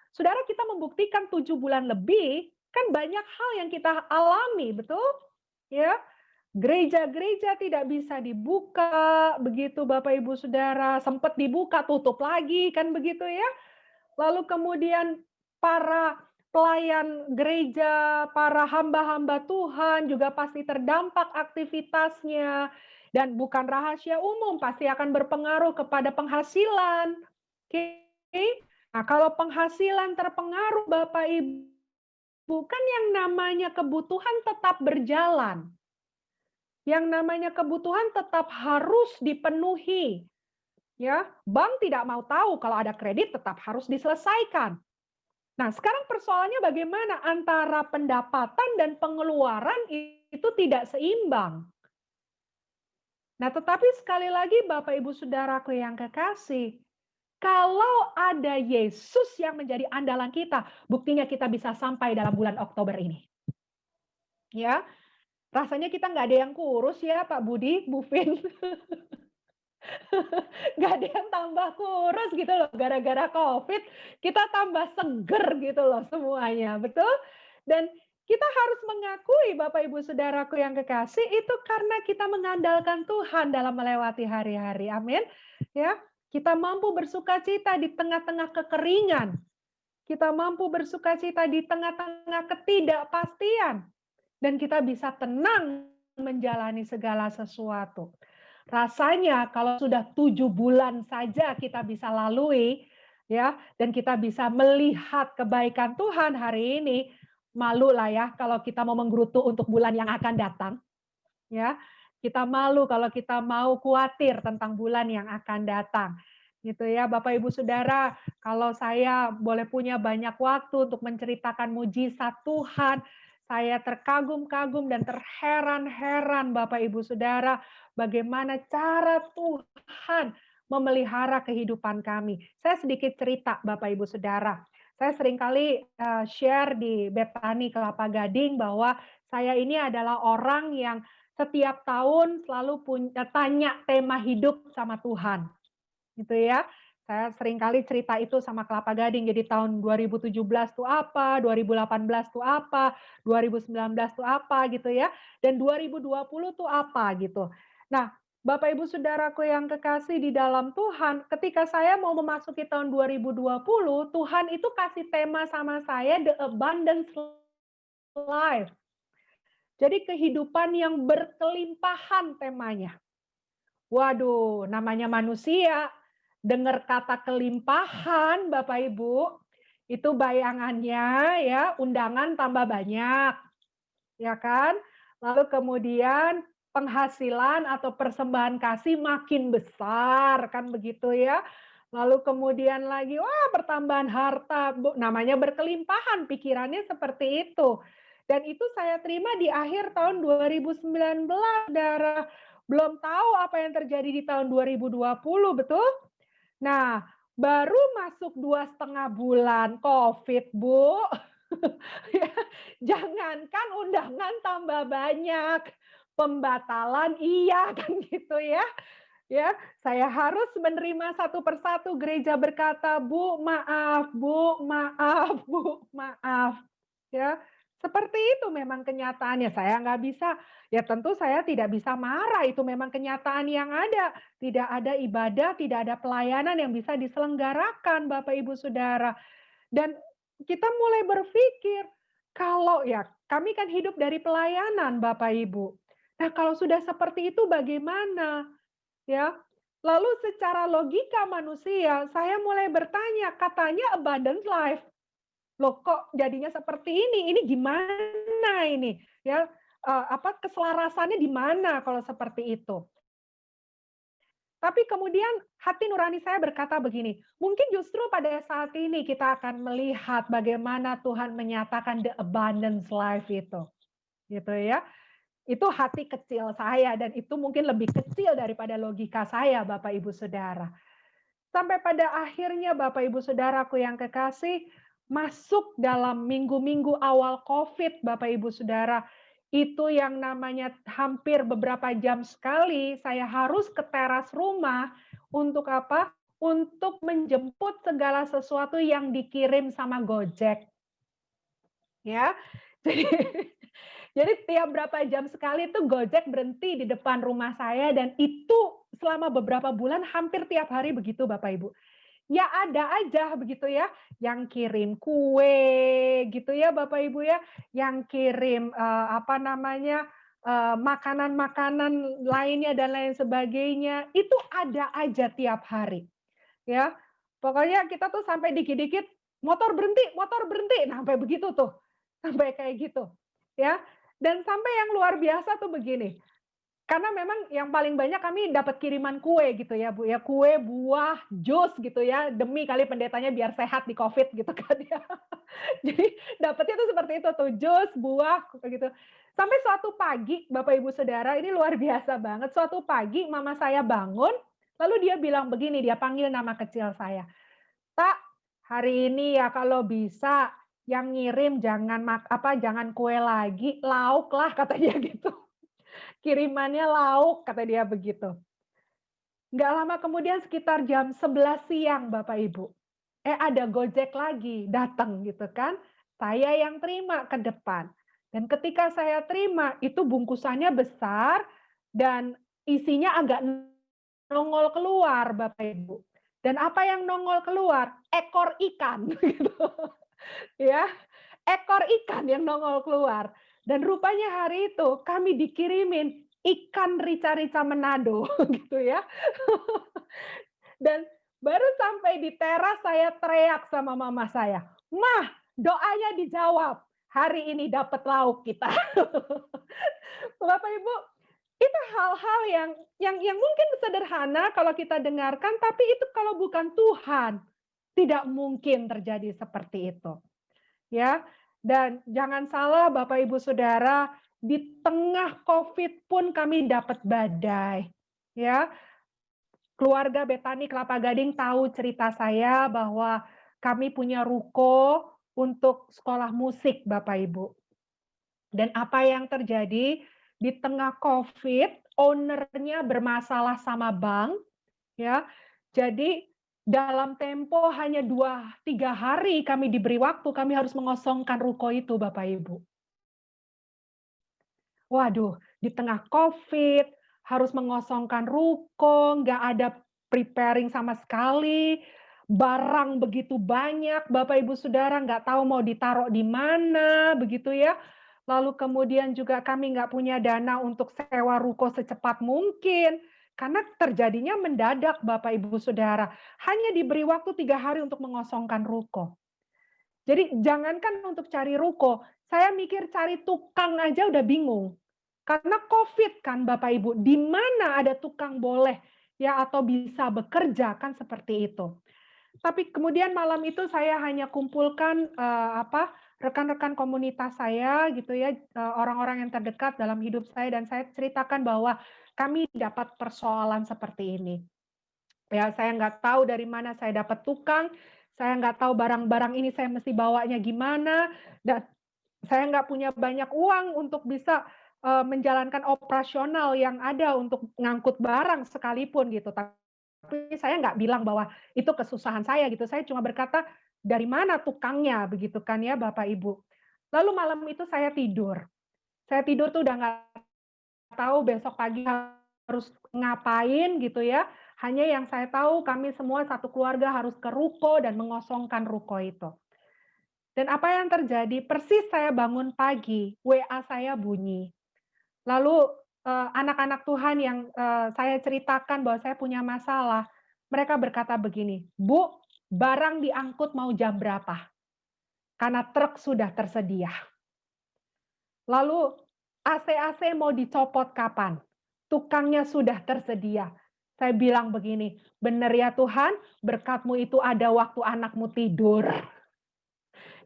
Saudara, kita membuktikan 7 bulan lebih, kan banyak hal yang kita alami, betul? Ya, gereja-gereja tidak bisa dibuka, begitu Bapak Ibu Saudara, sempat dibuka, tutup lagi, kan begitu ya. Lalu kemudian para pelayan gereja, para hamba-hamba Tuhan juga pasti terdampak aktivitasnya. Dan bukan rahasia umum, pasti akan berpengaruh kepada penghasilan. Oke. Nah, kalau penghasilan terpengaruh Bapak Ibu, kan yang namanya kebutuhan tetap berjalan. Yang namanya kebutuhan tetap harus dipenuhi. Ya, bank tidak mau tahu kalau ada kredit tetap harus diselesaikan. Nah, sekarang persoalannya bagaimana antara pendapatan dan pengeluaran itu tidak seimbang. Nah, tetapi sekali lagi Bapak Ibu Saudaraku yang kekasih, kalau ada Yesus yang menjadi andalan kita, buktinya kita bisa sampai dalam bulan Oktober ini. Ya, rasanya kita nggak ada yang kurus ya Pak Budi, Bu Vin. Nggak ada yang tambah kurus gitu loh, gara-gara COVID, kita tambah seger gitu loh semuanya, betul? Dan kita harus mengakui Bapak Ibu Saudaraku yang kekasih, itu karena kita mengandalkan Tuhan dalam melewati hari-hari, amin. Ya, kita mampu bersukacita di tengah-tengah kekeringan, kita mampu bersukacita di tengah-tengah ketidakpastian, dan kita bisa tenang menjalani segala sesuatu. Rasanya kalau sudah 7 bulan saja kita bisa lalui, ya, dan kita bisa melihat kebaikan Tuhan hari ini, malu lah ya kalau kita mau menggerutu untuk bulan yang akan datang. Ya, kita malu kalau kita mau khawatir tentang bulan yang akan datang. Gitu ya, Bapak Ibu Saudara, kalau saya boleh punya banyak waktu untuk menceritakan mujizat Tuhan, saya terkagum-kagum dan terheran-heran Bapak Ibu Saudara, bagaimana cara Tuhan memelihara kehidupan kami. Saya sedikit cerita Bapak Ibu Saudara. Saya seringkali share di Betani Kelapa Gading bahwa saya ini adalah orang yang setiap tahun selalu tanya tema hidup sama Tuhan. Gitu ya. Saya seringkali cerita itu sama Kelapa Gading. Jadi tahun 2017 tuh apa, 2018 tuh apa, 2019 tuh apa gitu ya. Dan 2020 tuh apa gitu. Nah, Bapak Ibu Saudaraku yang kekasih di dalam Tuhan, ketika saya mau memasuki tahun 2020, Tuhan itu kasih tema sama saya The Abundance Life. Jadi kehidupan yang berkelimpahan temanya. Waduh, namanya manusia, dengar kata kelimpahan Bapak Ibu, itu bayangannya ya undangan tambah banyak. Ya kan? Lalu kemudian penghasilan atau persembahan kasih makin besar kan begitu ya. Lalu kemudian lagi wah pertambahan harta, namanya berkelimpahan, pikirannya seperti itu. Dan itu saya terima di akhir tahun 2019, Saudara. Belum tahu apa yang terjadi di tahun 2020, betul? Nah, baru masuk 2,5 bulan COVID, Bu. Ya, jangankan undangan tambah banyak, pembatalan iya kan gitu ya. Ya, saya harus menerima satu persatu gereja berkata, Bu, maaf, Bu, maaf, Bu, maaf. Ya, Seperti itu memang kenyataannya. Saya nggak bisa, ya tentu saya tidak bisa marah, itu memang kenyataan yang ada. Tidak ada ibadah, tidak ada pelayanan yang bisa diselenggarakan, Bapak Ibu Saudara. Dan kita mulai berpikir, kalau ya kami kan hidup dari pelayanan Bapak Ibu. Nah kalau sudah seperti itu bagaimana? Ya, lalu secara logika manusia, saya mulai bertanya, katanya abundant life. Loh kok jadinya seperti ini? Ini gimana ini? Ya, apa keselarasannya di mana kalau seperti itu? Tapi kemudian hati nurani saya berkata begini, mungkin justru pada saat ini kita akan melihat bagaimana Tuhan menyatakan the abundance life itu. Gitu ya. Itu hati kecil saya dan itu mungkin lebih kecil daripada logika saya Bapak Ibu Saudara. Sampai pada akhirnya Bapak Ibu Saudaraku yang kekasih, masuk dalam minggu-minggu awal COVID Bapak Ibu Saudara, itu yang namanya hampir beberapa jam sekali saya harus ke teras rumah untuk apa? Untuk menjemput segala sesuatu yang dikirim sama Gojek. Ya. Jadi jadi tiap berapa jam sekali itu Gojek berhenti di depan rumah saya dan itu selama beberapa bulan hampir tiap hari begitu Bapak Ibu. Ya ada aja begitu ya, yang kirim kue gitu ya Bapak Ibu ya, yang kirim apa namanya makanan-makanan lainnya dan lain sebagainya, itu ada aja tiap hari ya. Pokoknya kita tuh sampai dikit-dikit motor berhenti, nah sampai begitu tuh, sampai kayak gitu ya. Dan sampai yang luar biasa tuh begini, karena memang yang paling banyak kami dapat kiriman kue gitu ya Bu ya, kue, buah, jus gitu ya, demi kali pendetanya biar sehat di Covid gitu kan ya. Jadi dapatnya tuh seperti itu tuh, jus, buah, gitu. Sampai suatu pagi, Bapak Ibu Saudara, ini luar biasa banget. Suatu pagi mama saya bangun, lalu dia bilang begini, dia panggil nama kecil saya. "Tak, hari ini ya kalau bisa yang ngirim jangan jangan kue lagi, lauk lah," kata dia gitu. Kirimannya lauk, kata dia begitu. Nggak lama kemudian sekitar jam 11 siang Bapak Ibu. Ada Gojek lagi datang gitu kan. Saya yang terima ke depan. Dan ketika saya terima, itu bungkusannya besar dan isinya agak nongol keluar Bapak Ibu. Dan apa yang nongol keluar? Ekor ikan gitu. Ya, ekor ikan yang nongol keluar. Dan rupanya hari itu kami dikirimin ikan rica-rica Manado gitu ya. Dan baru sampai di teras saya teriak sama mama saya, "Mah, doanya dijawab. Hari ini dapat lauk kita." Bapak Ibu, itu hal-hal yang mungkin sederhana kalau kita dengarkan, tapi itu kalau bukan Tuhan, tidak mungkin terjadi seperti itu. Ya, dan jangan salah Bapak Ibu Saudara, di tengah Covid pun kami dapat badai. Ya, keluarga Betani Kelapa Gading tahu cerita saya bahwa kami punya ruko untuk sekolah musik Bapak Ibu. Dan apa yang terjadi di tengah Covid, ownernya bermasalah sama bank, ya. Jadi dalam tempo hanya 2-3 hari kami diberi waktu, kami harus mengosongkan ruko itu Bapak Ibu. Waduh, di tengah Covid, harus mengosongkan ruko, nggak ada preparing sama sekali, barang begitu banyak, Bapak Ibu Saudara nggak tahu mau ditaruh di mana, begitu ya. Lalu kemudian juga kami nggak punya dana untuk sewa ruko secepat mungkin, karena terjadinya mendadak Bapak Ibu Saudara. Hanya diberi waktu 3 hari untuk mengosongkan ruko. Jadi jangankan untuk cari ruko, saya mikir cari tukang aja udah bingung. Karena Covid kan Bapak Ibu, di mana ada tukang boleh ya atau bisa bekerja kan seperti itu. Tapi kemudian malam itu saya hanya kumpulkan rekan-rekan komunitas saya gitu ya, orang-orang yang terdekat dalam hidup saya dan saya ceritakan bahwa kami dapat persoalan seperti ini. Ya, saya nggak tahu dari mana saya dapat tukang, saya nggak tahu barang-barang ini saya mesti bawanya gimana, dan saya nggak punya banyak uang untuk bisa menjalankan operasional yang ada untuk ngangkut barang sekalipun gitu. Tapi saya nggak bilang bahwa itu kesusahan saya gitu. Saya cuma berkata, dari mana tukangnya begitu kan ya Bapak Ibu. Lalu malam itu saya tidur. Saya tidur tuh udah nggak tahu besok pagi harus ngapain gitu ya. Hanya yang saya tahu kami semua satu keluarga harus ke ruko dan mengosongkan ruko itu. Dan apa yang terjadi, persis saya bangun pagi, WA saya bunyi. Lalu, anak-anak Tuhan yang, saya ceritakan bahwa saya punya masalah, mereka berkata begini, "Bu, barang diangkut mau jam berapa? Karena truk sudah tersedia." Lalu, "AC-AC mau dicopot kapan? Tukangnya sudah tersedia." Saya bilang begini, "Benar ya Tuhan, berkat-Mu itu ada waktu anakmu tidur."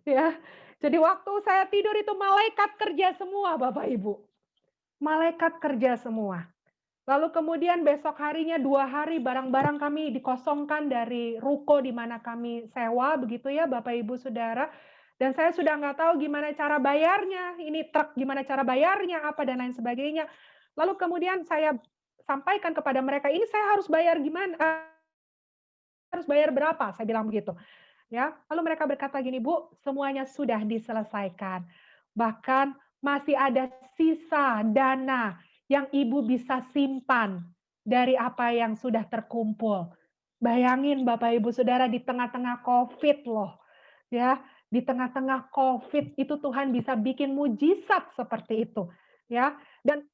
Ya, jadi waktu saya tidur itu malaikat kerja semua Bapak Ibu, malaikat kerja semua. Lalu kemudian besok harinya 2 hari barang-barang kami dikosongkan dari ruko di mana kami sewa begitu ya Bapak Ibu Saudara, dan saya sudah nggak tahu gimana cara bayarnya, ini truk gimana cara bayarnya, apa dan lain sebagainya. Lalu kemudian saya sampaikan kepada mereka, "Ini saya harus bayar gimana? Harus bayar berapa?" Saya bilang begitu. Ya, lalu mereka berkata gini, "Bu, semuanya sudah diselesaikan. Bahkan masih ada sisa dana yang Ibu bisa simpan dari apa yang sudah terkumpul." Bayangin Bapak Ibu Saudara di tengah-tengah Covid loh, ya. Di tengah-tengah Covid itu Tuhan bisa bikin mujizat seperti itu, ya. Dan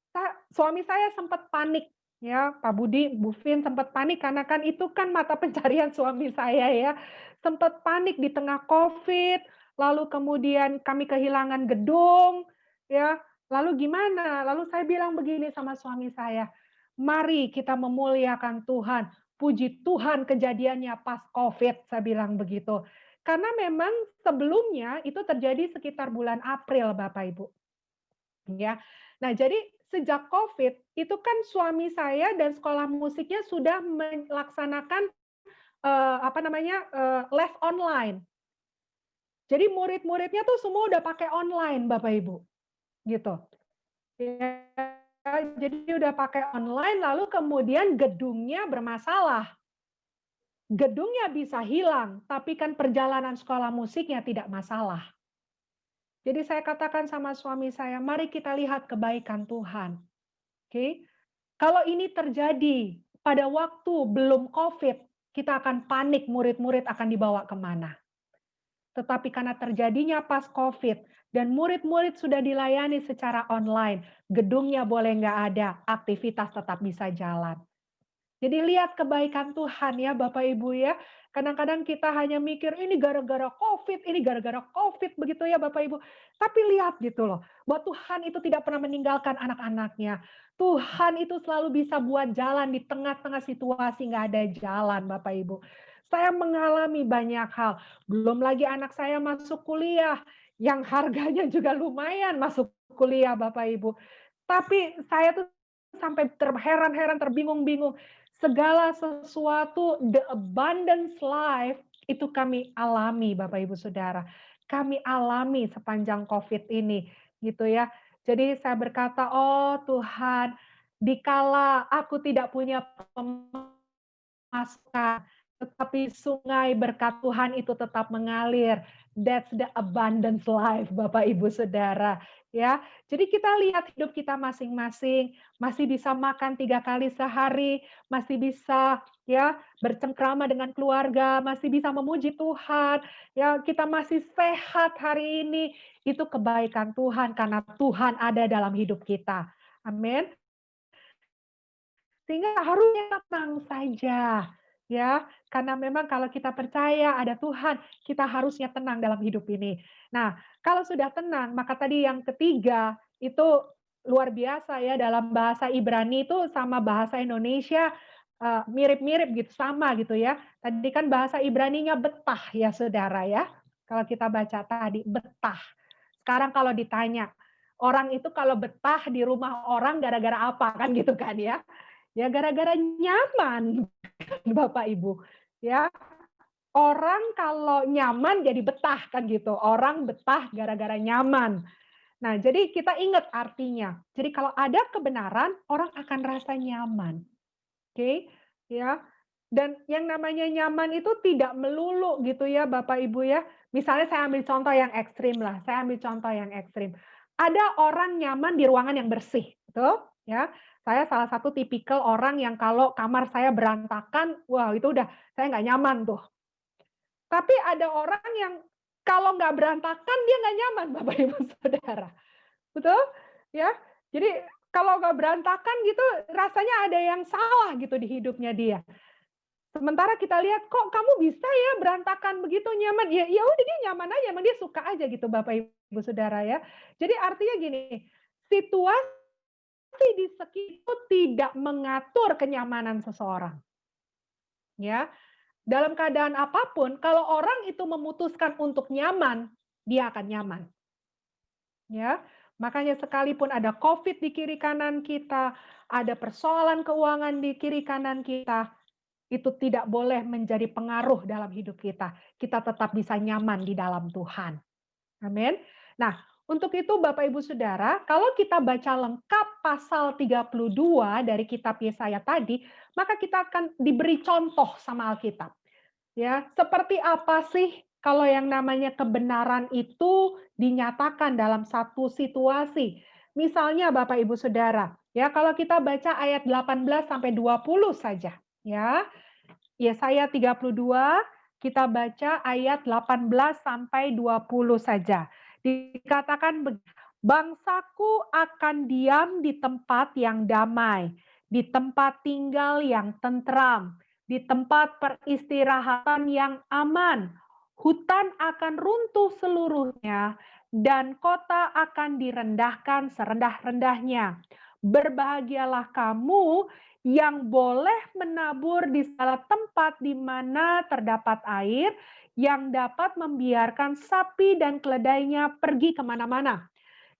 suami saya sempat panik, ya, Pak Budi, Bu Vin sempat panik karena kan itu kan mata pencarian suami saya ya. Sempat panik di tengah Covid, lalu kemudian kami kehilangan gedung, ya. Lalu gimana? Lalu saya bilang begini sama suami saya, "Mari kita memuliakan Tuhan. Puji Tuhan kejadiannya pas Covid," saya bilang begitu. Karena memang sebelumnya itu terjadi sekitar bulan April, Bapak Ibu. Ya. Nah, jadi sejak Covid itu kan suami saya dan sekolah musiknya sudah melaksanakan les online. Jadi murid-muridnya tuh semua udah pakai online, Bapak Ibu, gitu. Ya, jadi udah pakai online, lalu kemudian gedungnya bermasalah. Gedungnya bisa hilang, tapi kan perjalanan sekolah musiknya tidak masalah. Jadi saya katakan sama suami saya, mari kita lihat kebaikan Tuhan. Oke, kalau ini terjadi pada waktu belum COVID, kita akan panik murid-murid akan dibawa kemana. Tetapi karena terjadinya pas COVID dan murid-murid sudah dilayani secara online, gedungnya boleh nggak ada, aktivitas tetap bisa jalan. Jadi lihat kebaikan Tuhan ya Bapak Ibu ya. Kadang-kadang kita hanya mikir ini gara-gara COVID, ini gara-gara COVID begitu ya Bapak Ibu. Tapi lihat gitu loh, bahwa Tuhan itu tidak pernah meninggalkan anak-anaknya. Tuhan itu selalu bisa buat jalan di tengah-tengah situasi nggak ada jalan Bapak Ibu. Saya mengalami banyak hal. Belum lagi anak saya masuk kuliah yang harganya juga lumayan masuk kuliah Bapak Ibu. Tapi saya tuh sampai terheran-heran, terbingung-bingung. Segala sesuatu, the abundance life, itu kami alami Bapak Ibu Saudara. Kami alami sepanjang COVID ini, gitu ya. Jadi saya berkata, "Oh Tuhan, dikala aku tidak punya pemasukan, tetapi sungai berkat Tuhan itu tetap mengalir." That's the abundance life, Bapak Ibu Saudara. Ya, jadi kita lihat hidup kita masing-masing, masih bisa makan 3 kali sehari, masih bisa ya bercengkrama dengan keluarga, masih bisa memuji Tuhan, ya kita masih sehat hari ini, itu kebaikan Tuhan karena Tuhan ada dalam hidup kita. Amin. Sehingga harusnya tenang saja, ya. Karena memang kalau kita percaya ada Tuhan, kita harusnya tenang dalam hidup ini. Nah, kalau sudah tenang, maka tadi yang ketiga, itu luar biasa ya, dalam bahasa Ibrani itu sama bahasa Indonesia, mirip-mirip gitu, sama gitu ya. Tadi kan bahasa Ibraninya betah ya Saudara ya, kalau kita baca tadi, betah. Sekarang kalau ditanya, orang itu kalau betah di rumah orang gara-gara apa, kan gitu kan ya. Ya gara-gara nyaman, Bapak Ibu. Ya, orang kalau nyaman jadi betah kan gitu. Orang betah gara-gara nyaman. Nah, jadi kita ingat artinya. Jadi kalau ada kebenaran, orang akan rasa nyaman. Oke, ya. Dan yang namanya nyaman itu tidak melulu gitu ya Bapak Ibu ya. Misalnya saya ambil contoh yang ekstrim lah, saya ambil contoh yang ekstrim. Ada orang nyaman di ruangan yang bersih, betul? Ya, saya salah satu tipikal orang yang kalau kamar saya berantakan, wah itu udah saya nggak nyaman tuh. Tapi ada orang yang kalau nggak berantakan dia nggak nyaman, Bapak Ibu Saudara. Betul? Ya. Jadi kalau nggak berantakan gitu rasanya ada yang salah gitu di hidupnya dia. Sementara kita lihat kok kamu bisa ya berantakan begitu nyaman. Ya ya udah dia nyaman aja, emang dia suka aja gitu Bapak Ibu Saudara ya. Jadi artinya gini, situasi di sekitar tidak mengatur kenyamanan seseorang. Ya. Dalam keadaan apapun kalau orang itu memutuskan untuk nyaman, dia akan nyaman. Ya. Makanya sekalipun ada Covid di kiri kanan kita, ada persoalan keuangan di kiri kanan kita, itu tidak boleh menjadi pengaruh dalam hidup kita. Kita tetap bisa nyaman di dalam Tuhan. Amin. Nah, untuk itu Bapak Ibu Saudara, kalau kita baca lengkap pasal 32 dari kitab Yesaya tadi, maka kita akan diberi contoh sama Alkitab. Ya, seperti apa sih kalau yang namanya kebenaran itu dinyatakan dalam satu situasi? Misalnya Bapak Ibu Saudara, ya kalau kita baca ayat 18 sampai 20 saja, ya. Yesaya 32, kita baca ayat 18 sampai 20 saja. Dikatakan bangsaku akan diam di tempat yang damai, di tempat tinggal yang tentram, di tempat peristirahatan yang aman. Hutan akan runtuh seluruhnya, dan kota akan direndahkan serendah-rendahnya. Berbahagialah kamu yang boleh menabur di segala tempat di mana terdapat air, yang dapat membiarkan sapi dan keledainya pergi kemana-mana.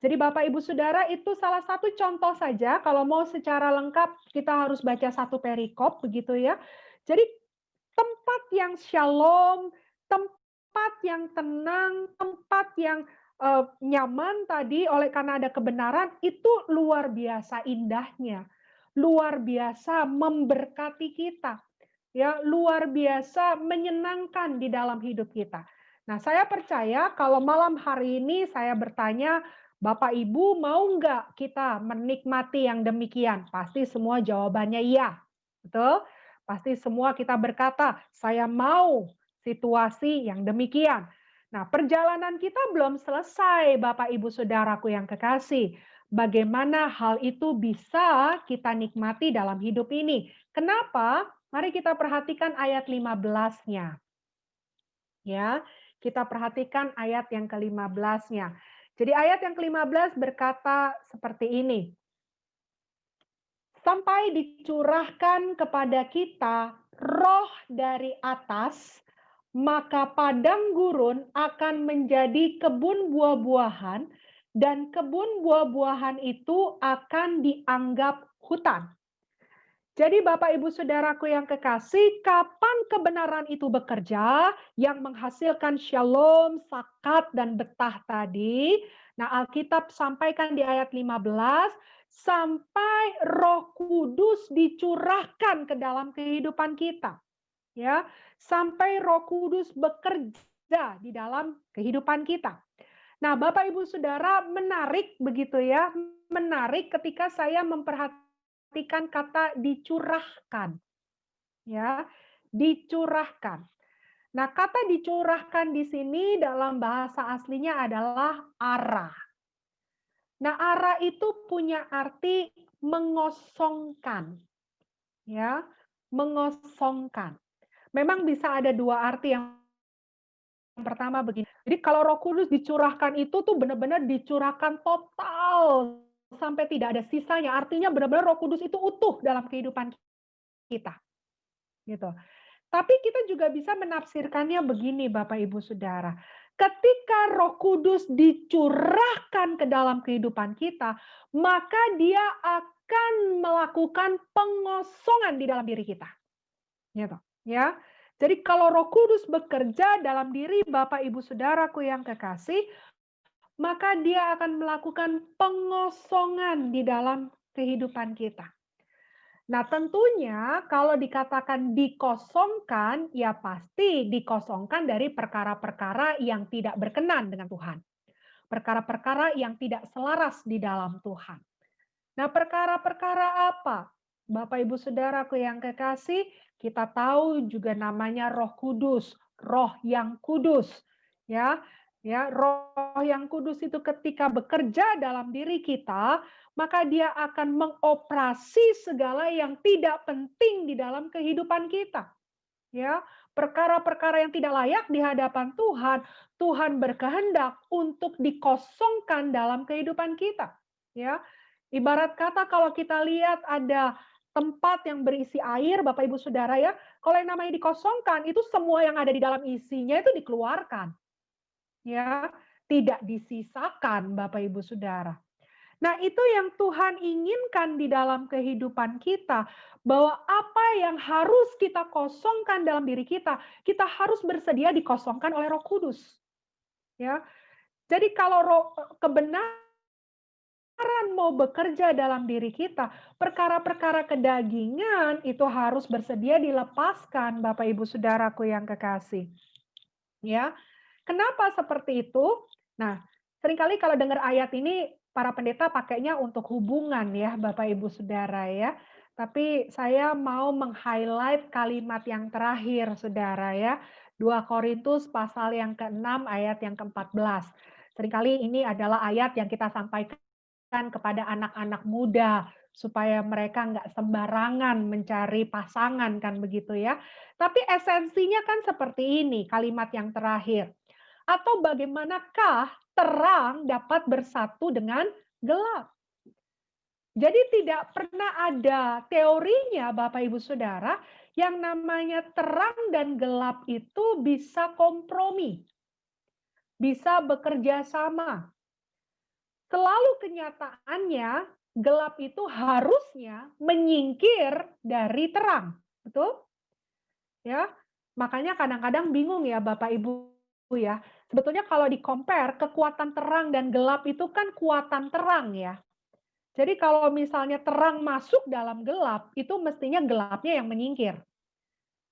Jadi Bapak Ibu Saudara itu salah satu contoh saja, kalau mau secara lengkap kita harus baca satu perikop begitu ya. Jadi tempat yang shalom, tempat yang tenang, tempat yang nyaman tadi oleh karena ada kebenaran itu luar biasa indahnya. Luar biasa memberkati kita. Ya, luar biasa menyenangkan di dalam hidup kita. Nah, saya percaya kalau malam hari ini saya bertanya, Bapak Ibu mau nggak kita menikmati yang demikian? Pasti semua jawabannya iya. Betul? Pasti semua kita berkata, saya mau situasi yang demikian. Nah, perjalanan kita belum selesai, Bapak Ibu Saudaraku yang kekasih. Bagaimana hal itu bisa kita nikmati dalam hidup ini? Kenapa? Mari kita perhatikan ayat 15-nya. Ya, kita perhatikan ayat yang ke-15-nya. Jadi ayat yang ke-15 berkata seperti ini. Sampai dicurahkan kepada kita roh dari atas, maka padang gurun akan menjadi kebun buah-buahan, dan kebun buah-buahan itu akan dianggap hutan. Jadi Bapak Ibu Saudaraku yang kekasih, kapan kebenaran itu bekerja, yang menghasilkan shalom, sakat, dan betah tadi. Nah Alkitab sampaikan di ayat 15, sampai Roh Kudus dicurahkan ke dalam kehidupan kita. Ya, sampai Roh Kudus bekerja di dalam kehidupan kita. Nah, Bapak Ibu Saudara, menarik begitu ya, menarik ketika saya memperhatikan kata dicurahkan. Ya, dicurahkan. Nah, kata dicurahkan di sini dalam bahasa aslinya adalah ara. Nah, ara itu punya arti mengosongkan. Ya, mengosongkan. Memang bisa ada dua arti. Yang pertama begini. Jadi kalau Roh Kudus dicurahkan itu tuh benar-benar dicurahkan total sampai tidak ada sisanya. Artinya benar-benar Roh Kudus itu utuh dalam kehidupan kita. Gitu. Tapi kita juga bisa menafsirkannya begini Bapak Ibu Saudara. Ketika Roh Kudus dicurahkan ke dalam kehidupan kita, maka dia akan melakukan pengosongan di dalam diri kita. Gitu, ya. Jadi kalau Roh Kudus bekerja dalam diri Bapak Ibu Saudaraku yang kekasih, maka dia akan melakukan pengosongan di dalam kehidupan kita. Nah, tentunya kalau dikatakan dikosongkan, ya pasti dikosongkan dari perkara-perkara yang tidak berkenan dengan Tuhan. Perkara-perkara yang tidak selaras di dalam Tuhan. Nah, perkara-perkara apa? Bapak Ibu Saudaraku yang kekasih, kita tahu juga namanya Roh Kudus, Roh yang kudus. Ya, Roh yang kudus itu ketika bekerja dalam diri kita, maka dia akan mengoperasi segala yang tidak penting di dalam kehidupan kita. Ya, perkara-perkara yang tidak layak di hadapan Tuhan, Tuhan berkehendak untuk dikosongkan dalam kehidupan kita. Ya, ibarat kata kalau kita lihat ada tempat yang berisi air, Bapak Ibu Saudara ya, kalau yang namanya dikosongkan itu semua yang ada di dalam isinya itu dikeluarkan. Ya, tidak disisakan Bapak Ibu Saudara. Nah, itu yang Tuhan inginkan di dalam kehidupan kita, bahwa apa yang harus kita kosongkan dalam diri kita harus bersedia dikosongkan oleh Roh Kudus. Ya. Jadi kalau kebenaran mau bekerja dalam diri kita, perkara-perkara kedagingan itu harus bersedia dilepaskan, Bapak Ibu Saudaraku yang kekasih. Ya. Kenapa seperti itu? Nah, seringkali kalau dengar ayat ini para pendeta pakainya untuk hubungan ya, Bapak Ibu Saudara ya. Tapi saya mau meng-highlight kalimat yang terakhir Saudara ya. 2 Korintus pasal yang ke-6 ayat yang ke-14. Seringkali ini adalah ayat yang kita sampaikan kepada anak-anak muda supaya mereka nggak sembarangan mencari pasangan kan begitu ya. Tapi esensinya kan seperti ini kalimat yang terakhir. Atau bagaimanakah terang dapat bersatu dengan gelap? Jadi tidak pernah ada teorinya Bapak Ibu Saudara yang namanya terang dan gelap itu bisa kompromi, bisa bekerja sama. Selalu kenyataannya gelap itu harusnya menyingkir dari terang. Betul? Ya. Makanya kadang-kadang bingung ya Bapak Ibu ya. Sebetulnya kalau di-compare kekuatan terang dan gelap itu kan kuatan terang ya. Jadi kalau misalnya terang masuk dalam gelap, itu mestinya gelapnya yang menyingkir.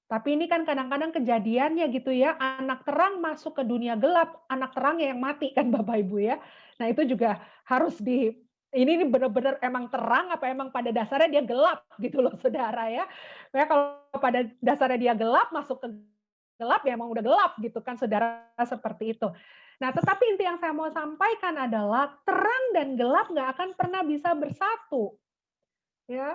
Tapi ini kan kadang-kadang kejadiannya gitu ya, anak terang masuk ke dunia gelap, anak terangnya yang mati kan Bapak Ibu ya. Nah itu juga harus ini benar-benar emang terang apa emang pada dasarnya dia gelap gitu loh saudara ya. Ya kalau pada dasarnya dia gelap, masuk ke gelap ya emang udah gelap gitu kan saudara seperti itu. Nah tetapi inti yang saya mau sampaikan adalah terang dan gelap nggak akan pernah bisa bersatu. Ya,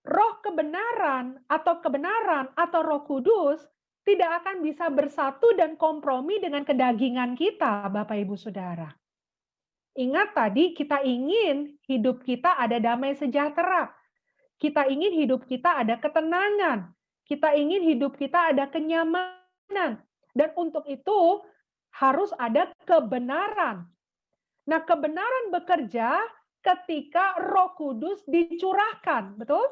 roh kebenaran atau Roh Kudus tidak akan bisa bersatu dan kompromi dengan kedagingan kita, Bapak Ibu Saudara. Ingat tadi kita ingin hidup kita ada damai sejahtera. Kita ingin hidup kita ada ketenangan. Kita ingin hidup kita ada kenyamanan. Dan untuk itu harus ada kebenaran. Nah, kebenaran bekerja ketika Roh Kudus dicurahkan, betul?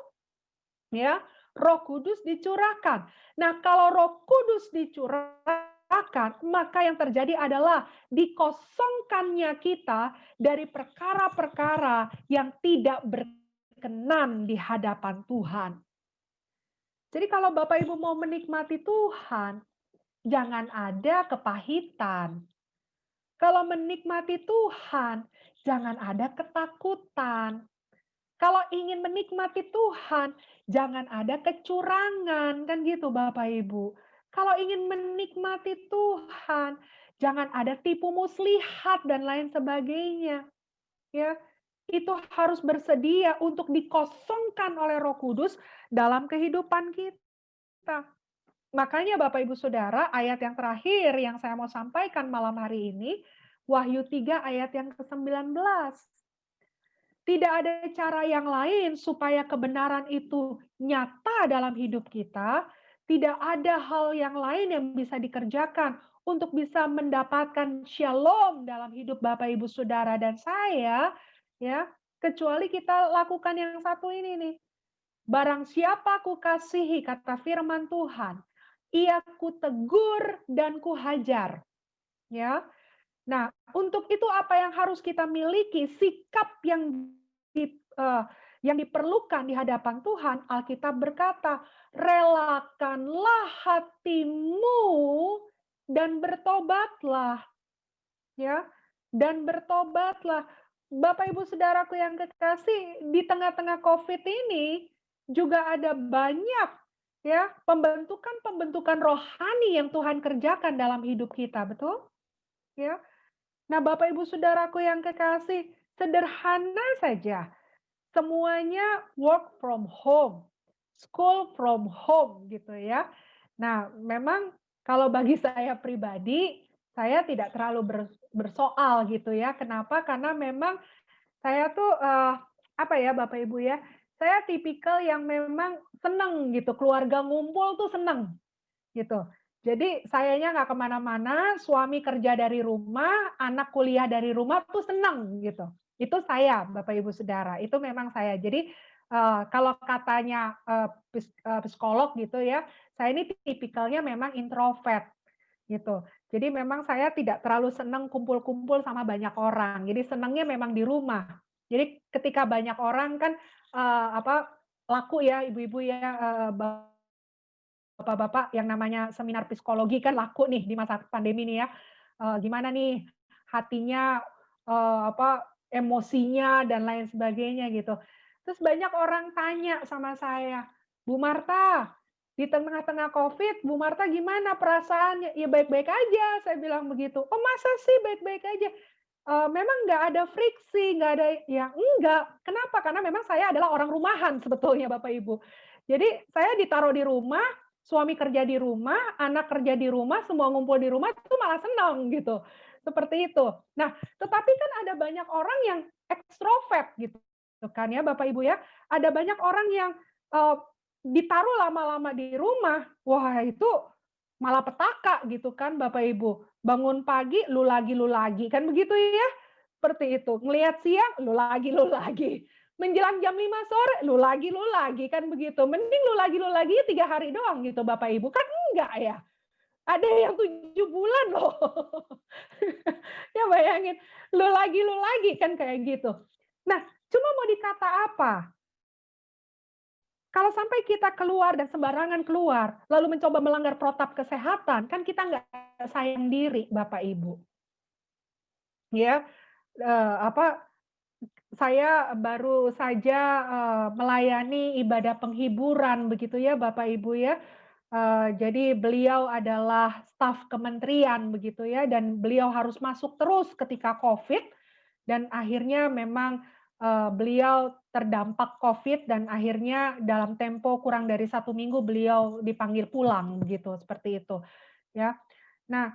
Ya, Roh Kudus dicurahkan. Nah, kalau Roh Kudus dicurahkan, maka yang terjadi adalah dikosongkannya kita dari perkara-perkara yang tidak berkenan di hadapan Tuhan. Jadi kalau Bapak Ibu mau menikmati Tuhan, jangan ada kepahitan. Kalau menikmati Tuhan, jangan ada ketakutan. Kalau ingin menikmati Tuhan, jangan ada kecurangan, kan gitu Bapak Ibu. Kalau ingin menikmati Tuhan, jangan ada tipu muslihat dan lain sebagainya. Ya, itu harus bersedia untuk dikosongkan oleh Roh Kudus dalam kehidupan kita. Makanya Bapak Ibu Saudara, ayat yang terakhir yang saya mau sampaikan malam hari ini, Wahyu 3 ayat yang ke-19. Tidak ada cara yang lain supaya kebenaran itu nyata dalam hidup kita. Tidak ada hal yang lain yang bisa dikerjakan untuk bisa mendapatkan shalom dalam hidup Bapak Ibu Saudara dan saya, ya, kecuali kita lakukan yang satu ini nih. Barang siapa ku kasihi, kata firman Tuhan, ia ku tegur dan ku hajar. Ya. Nah, untuk itu apa yang harus kita miliki? Sikap yang Yang diperlukan di hadapan Tuhan, Alkitab berkata, relakanlah hatimu dan bertobatlah. Ya, dan bertobatlah. Bapak Ibu Saudaraku yang kekasih, di tengah-tengah Covid ini juga ada banyak ya pembentukan rohani yang Tuhan kerjakan dalam hidup kita, betul? Ya. Nah, Bapak Ibu Saudaraku yang kekasih, sederhana saja. Semuanya work from home, school from home gitu ya. Nah, memang kalau bagi saya pribadi, saya tidak terlalu bersoal gitu ya. Kenapa? Karena memang saya tuh apa ya Bapak Ibu ya, saya tipikal yang memang seneng gitu, keluarga ngumpul tuh seneng gitu. Jadi sayanya nggak kemana-mana, suami kerja dari rumah, anak kuliah dari rumah tuh seneng gitu. Itu saya, Bapak Ibu Saudara, itu memang saya. Jadi kalau katanya psikolog gitu ya, saya ini tipikalnya memang introvert gitu. Jadi memang saya tidak terlalu senang kumpul-kumpul sama banyak orang. Jadi senangnya memang di rumah. Jadi ketika banyak orang kan laku ya ibu-ibu ya bapak-bapak yang namanya seminar psikologi kan laku nih di masa pandemi nih ya. Gimana nih hatinya, emosinya dan lain sebagainya gitu. Terus banyak orang tanya sama saya, "Bu Marta, di tengah-tengah Covid, Bu Marta gimana perasaannya?" "Ya baik-baik aja," saya bilang begitu. "Oh masa sih baik-baik aja?" Memang nggak ada friksi, nggak ada ya enggak. Kenapa? Karena memang saya adalah orang rumahan sebetulnya Bapak Ibu. Jadi saya ditaruh di rumah, suami kerja di rumah, anak kerja di rumah, semua ngumpul di rumah itu malah senang gitu. Seperti itu. Nah, tetapi kan ada banyak orang yang ekstrovert gitu kan ya Bapak Ibu ya. Ada banyak orang yang ditaruh lama-lama di rumah, wah itu malah petaka gitu kan Bapak Ibu. Bangun pagi lu lagi kan begitu ya. Seperti itu. Ngelihat siang lu lagi. Menjelang jam 5 sore lu lagi kan begitu. Mending lu lagi 3 hari doang gitu Bapak Ibu. Kan enggak ya. Ada yang 7 bulan loh. Ya bayangin, lu lagi kan kayak gitu. Nah, cuma mau dikata apa? Kalau sampai kita keluar dan sembarangan keluar, lalu mencoba melanggar protap kesehatan, kan kita nggak sayang diri, Bapak Ibu. Ya, apa saya baru saja melayani ibadah penghiburan begitu ya Bapak Ibu ya. Jadi beliau adalah staf kementerian begitu ya dan beliau harus masuk terus ketika Covid dan akhirnya memang beliau terdampak Covid dan akhirnya dalam tempo kurang dari 1 minggu beliau dipanggil pulang begitu seperti itu ya. Nah,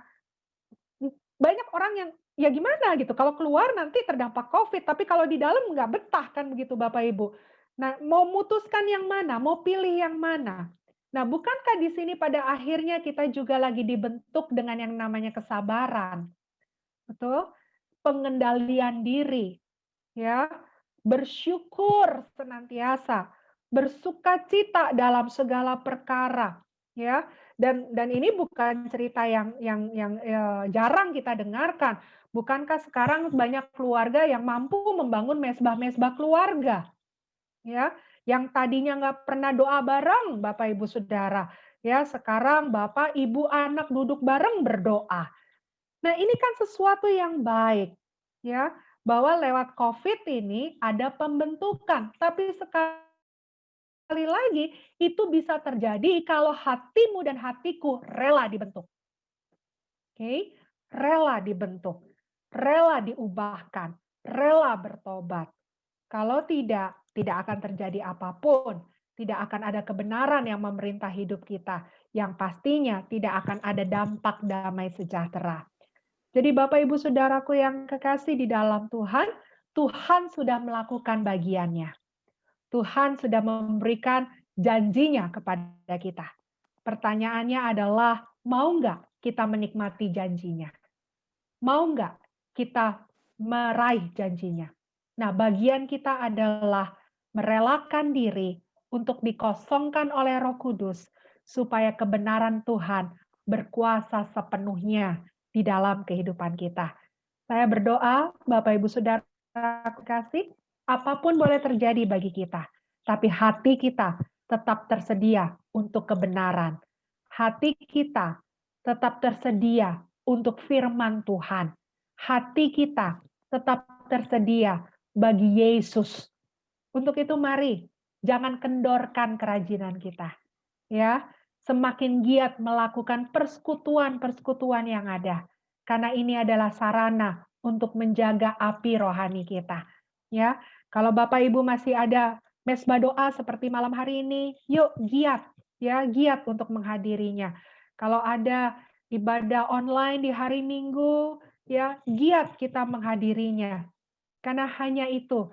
banyak orang yang ya gimana gitu kalau keluar nanti terdampak Covid, tapi kalau di dalam nggak betah kan begitu Bapak Ibu. Nah, mau mutuskan yang mana, mau pilih yang mana. Nah, bukankah di sini pada akhirnya kita juga lagi dibentuk dengan yang namanya kesabaran, betul? Pengendalian diri, ya, bersyukur senantiasa, bersukacita dalam segala perkara, ya. Dan ini bukan cerita yang jarang kita dengarkan. Bukankah sekarang banyak keluarga yang mampu membangun mesbah-mesbah keluarga, ya, yang tadinya nggak pernah doa bareng, Bapak Ibu Saudara, ya sekarang Bapak, Ibu, anak duduk bareng berdoa. Nah, ini kan sesuatu yang baik, ya, bahwa lewat Covid ini ada pembentukan, tapi sekali lagi itu bisa terjadi kalau hatimu dan hatiku rela dibentuk. Oke, rela dibentuk, rela diubahkan, rela bertobat. Kalau tidak akan terjadi apapun, tidak akan ada kebenaran yang memerintah hidup kita, yang pastinya tidak akan ada dampak damai sejahtera. Jadi Bapak Ibu Saudaraku yang kekasih di dalam Tuhan, Tuhan sudah melakukan bagiannya. Tuhan sudah memberikan janjinya kepada kita. Pertanyaannya adalah, mau nggak kita menikmati janjinya? Mau nggak kita meraih janjinya? Nah, bagian kita adalah merelakan diri untuk dikosongkan oleh Roh Kudus supaya kebenaran Tuhan berkuasa sepenuhnya di dalam kehidupan kita. Saya berdoa, Bapak Ibu Saudara kasih, Apapun boleh terjadi bagi kita, tapi hati kita tetap tersedia untuk kebenaran. Hati kita tetap tersedia untuk firman Tuhan. Hati kita tetap tersedia bagi Yesus. Untuk itu mari, jangan kendorkan kerajinan kita. Ya, semakin giat melakukan persekutuan-persekutuan yang ada. Karena ini adalah sarana untuk menjaga api rohani kita. Ya, kalau Bapak Ibu masih ada mesbah doa seperti malam hari ini, yuk giat, ya giat untuk menghadirinya. Kalau ada ibadah online di hari Minggu, ya giat kita menghadirinya. Karena hanya itu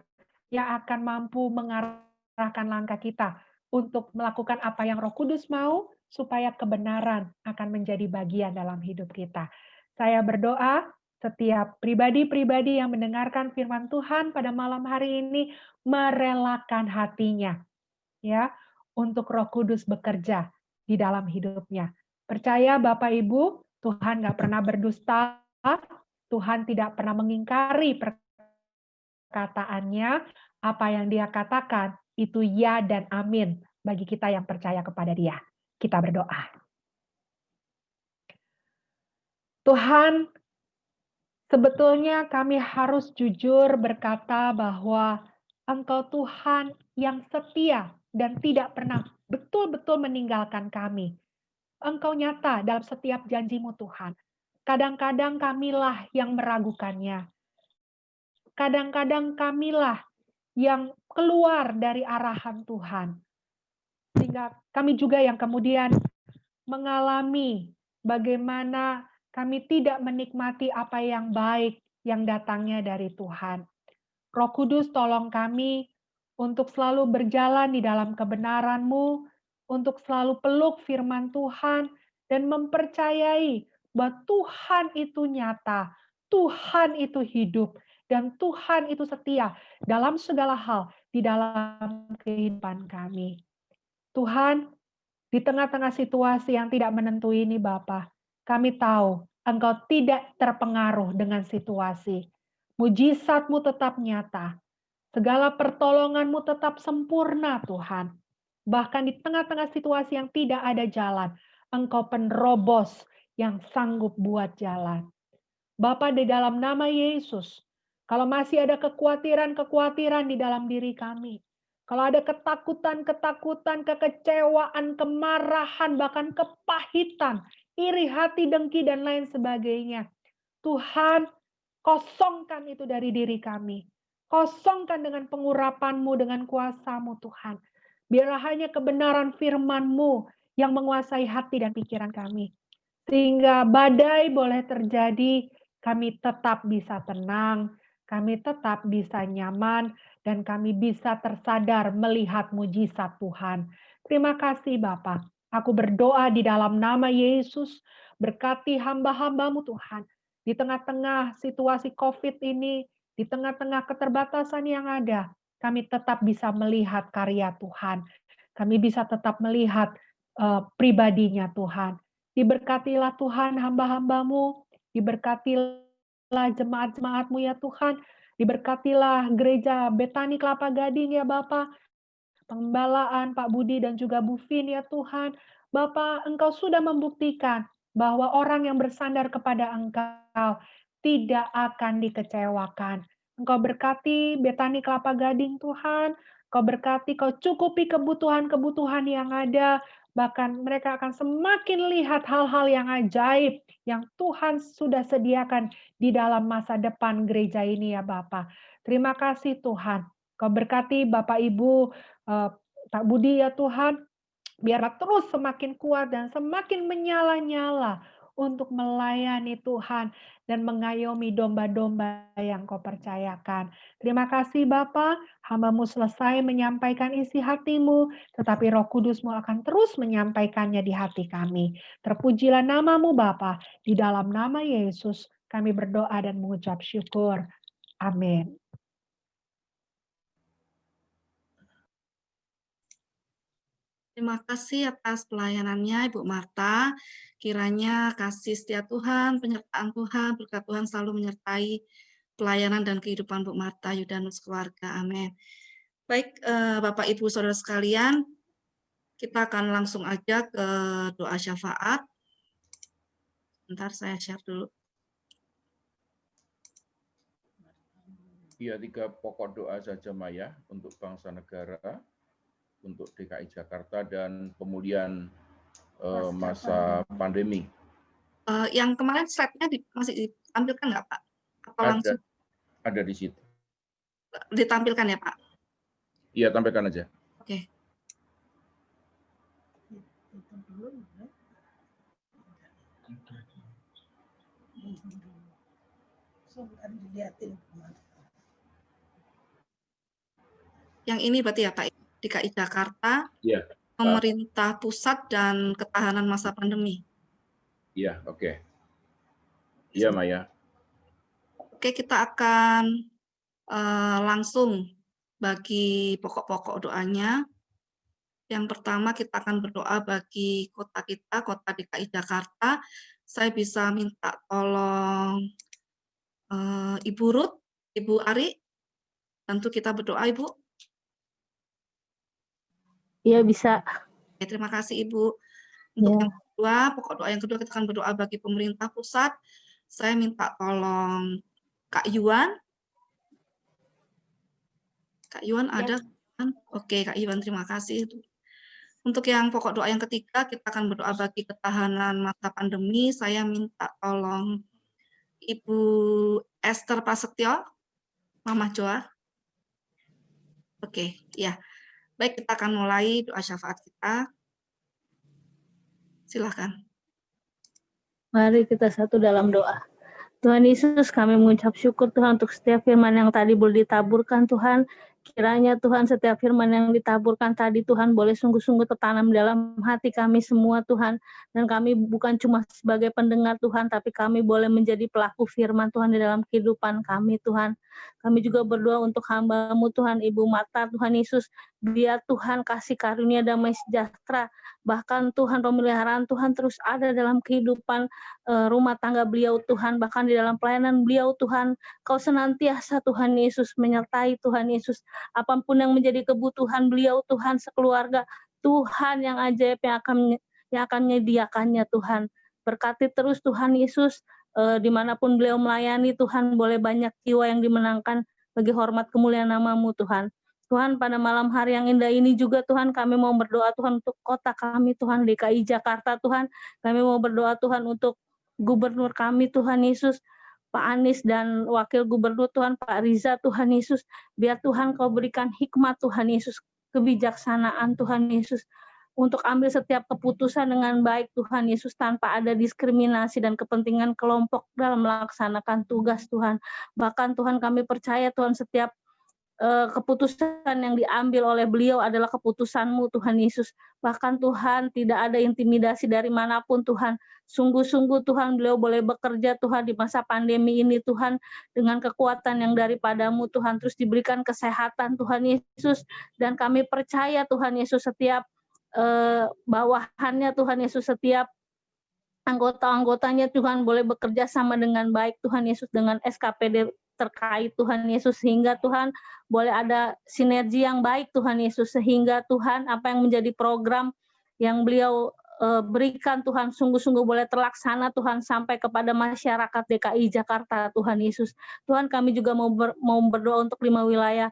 yang akan mampu mengarahkan langkah kita untuk melakukan apa yang Roh Kudus mau, supaya kebenaran akan menjadi bagian dalam hidup kita. Saya berdoa setiap pribadi-pribadi yang mendengarkan firman Tuhan pada malam hari ini merelakan hatinya, ya, untuk Roh Kudus bekerja di dalam hidupnya. Percaya Bapak Ibu, Tuhan nggak pernah berdusta, Tuhan tidak pernah mengingkari perkataannya, apa yang dia katakan itu ya dan amin bagi kita yang percaya kepada dia. Kita berdoa. Tuhan, sebetulnya kami harus jujur berkata bahwa Engkau Tuhan yang setia dan tidak pernah betul-betul meninggalkan kami. Engkau nyata dalam setiap janji-Mu Tuhan. Kadang-kadang kamilah yang meragukannya. Kadang-kadang kamilah yang keluar dari arahan Tuhan. Sehingga kami juga yang kemudian mengalami bagaimana kami tidak menikmati apa yang baik yang datangnya dari Tuhan. Roh Kudus tolong kami untuk selalu berjalan di dalam kebenaran-Mu, untuk selalu peluk firman Tuhan, dan mempercayai bahwa Tuhan itu nyata, Tuhan itu hidup, dan Tuhan itu setia dalam segala hal di dalam kehidupan kami. Tuhan, di tengah-tengah situasi yang tidak menentu ini Bapa, kami tahu Engkau tidak terpengaruh dengan situasi. Mujizat-Mu tetap nyata. Segala pertolongan-Mu tetap sempurna Tuhan. Bahkan di tengah-tengah situasi yang tidak ada jalan, Engkau penerobos yang sanggup buat jalan. Bapa, di dalam nama Yesus, kalau masih ada kekhawatiran-kekhawatiran di dalam diri kami, kalau ada ketakutan-ketakutan, kekecewaan, kemarahan, bahkan kepahitan, iri hati, dengki, dan lain sebagainya, Tuhan, kosongkan itu dari diri kami. Kosongkan dengan pengurapan-Mu, dengan kuasa-Mu Tuhan. Biarlah hanya kebenaran firman-Mu yang menguasai hati dan pikiran kami. Sehingga badai boleh terjadi, kami tetap bisa tenang, kami tetap bisa nyaman, dan kami bisa tersadar melihat mujizat Tuhan. Terima kasih Bapa. Aku berdoa di dalam nama Yesus, berkati hamba-hamba-Mu Tuhan. Di tengah-tengah situasi COVID ini, di tengah-tengah keterbatasan yang ada, kami tetap bisa melihat karya Tuhan. Kami bisa tetap melihat pribadinya Tuhan. Diberkatilah Tuhan hamba-hamba-Mu, diberkatilah jemaat-jemaat-Mu ya Tuhan, diberkatilah gereja Betani Kelapa Gading ya Bapa, pengembalaan Pak Budi dan juga Bu Fin ya Tuhan. Bapa, Engkau sudah membuktikan bahwa orang yang bersandar kepada Engkau tidak akan dikecewakan. Engkau berkati Betani Kelapa Gading Tuhan, Kau berkati, Kau cukupi kebutuhan-kebutuhan yang ada, bahkan mereka akan semakin lihat hal-hal yang ajaib yang Tuhan sudah sediakan di dalam masa depan gereja ini ya Bapak. Terima kasih Tuhan. Kau berkati Bapak Ibu Pak Budi ya Tuhan, biarlah terus semakin kuat dan semakin menyala-nyala untuk melayani Tuhan dan mengayomi domba-domba yang Kau percayakan. Terima kasih Bapa, hamba-Mu selesai menyampaikan isi hati-Mu, tetapi Roh Kudus-Mu akan terus menyampaikannya di hati kami. Terpujilah nama-Mu Bapa, di dalam nama Yesus kami berdoa dan mengucap syukur. Amin. Terima kasih atas pelayanannya Ibu Marta. Kiranya kasih setia Tuhan, penyertaan Tuhan, berkat Tuhan selalu menyertai pelayanan dan kehidupan Bu Marta Yudanus keluarga. Amin. Baik, Bapak Ibu Saudara sekalian, kita akan langsung aja ke doa syafaat. Bentar saya share dulu. Iya, 3 pokok doa saja Maya untuk bangsa negara, untuk DKI Jakarta dan pemulihan masa pandemi. Yang kemarin slide-nya masih ditampilkan nggak Pak? Atau langsung Ada di situ. ditampilkan ya Pak? Iya, tampilkan aja. Oke. Yang ini berarti ya Pak, DKI Jakarta, Iya. pemerintah pusat dan ketahanan masa pandemi. Iya, oke. Iya, Maya. Oke, kita akan langsung bagi pokok-pokok doanya. Yang pertama kita akan berdoa bagi kota kita, kota DKI Jakarta. Saya bisa minta tolong Ibu Ruth, Ibu Ari, bantu kita berdoa Ibu. Iya, bisa. Oke, terima kasih Ibu. Untuk yang kedua, pokok doa yang kedua kita akan berdoa bagi pemerintah pusat. Saya minta tolong Kak Yuan. Kak Yuan ada? Oke, Kak Yuan, terima kasih. Untuk yang pokok doa yang ketiga, kita akan berdoa bagi ketahanan masa pandemi. Saya minta tolong Ibu Esther Prasetyo, Mama Joa. Oke, ya. Baik, kita akan mulai doa syafaat kita. Silakan. Mari kita satu dalam doa. Tuhan Yesus, kami mengucap syukur Tuhan untuk setiap firman yang tadi boleh ditaburkan Tuhan. Kiranya Tuhan setiap firman yang ditaburkan tadi Tuhan boleh sungguh-sungguh tertanam dalam hati kami semua Tuhan. Dan kami bukan cuma sebagai pendengar Tuhan, tapi kami boleh menjadi pelaku firman Tuhan di dalam kehidupan kami Tuhan. Kami juga berdoa untuk hamba-Mu Tuhan, Ibu Marta Tuhan Yesus. Biar Tuhan kasih karunia damai sejahtera. Bahkan Tuhan pemeliharaan Tuhan terus ada dalam kehidupan rumah tangga beliau Tuhan. Bahkan di dalam pelayanan beliau Tuhan. Kau senantiasa Tuhan Yesus menyertai Tuhan Yesus. Apapun yang menjadi kebutuhan beliau Tuhan sekeluarga, Tuhan yang ajaib yang akan menyediakannya Tuhan. Berkati terus Tuhan Yesus, dimanapun beliau melayani Tuhan, boleh banyak jiwa yang dimenangkan bagi hormat kemuliaan nama-Mu Tuhan. Tuhan, pada malam hari yang indah ini juga Tuhan, kami mau berdoa Tuhan untuk kota kami Tuhan, DKI Jakarta Tuhan. Kami mau berdoa Tuhan untuk gubernur kami Tuhan Yesus, Pak Anies dan Wakil Gubernur Tuhan Pak Riza Tuhan Yesus. Biar Tuhan Kau berikan hikmat Tuhan Yesus, kebijaksanaan Tuhan Yesus, untuk ambil setiap keputusan dengan baik Tuhan Yesus, tanpa ada diskriminasi dan kepentingan kelompok dalam melaksanakan tugas Tuhan. Bahkan Tuhan kami percaya Tuhan setiap keputusan yang diambil oleh beliau adalah keputusan-Mu Tuhan Yesus. Bahkan Tuhan tidak ada intimidasi dari manapun Tuhan. Sungguh-sungguh Tuhan beliau boleh bekerja Tuhan di masa pandemi ini Tuhan dengan kekuatan yang daripada-Mu Tuhan. Terus diberikan kesehatan Tuhan Yesus. Dan kami percaya Tuhan Yesus setiap bawahannya Tuhan Yesus, setiap anggota-anggotanya Tuhan boleh bekerja sama dengan baik Tuhan Yesus dengan SKPD terkait Tuhan Yesus, sehingga Tuhan boleh ada sinergi yang baik Tuhan Yesus, sehingga Tuhan apa yang menjadi program yang beliau berikan Tuhan sungguh-sungguh boleh terlaksana Tuhan sampai kepada masyarakat DKI Jakarta Tuhan Yesus. Tuhan kami juga mau berdoa untuk 5 wilayah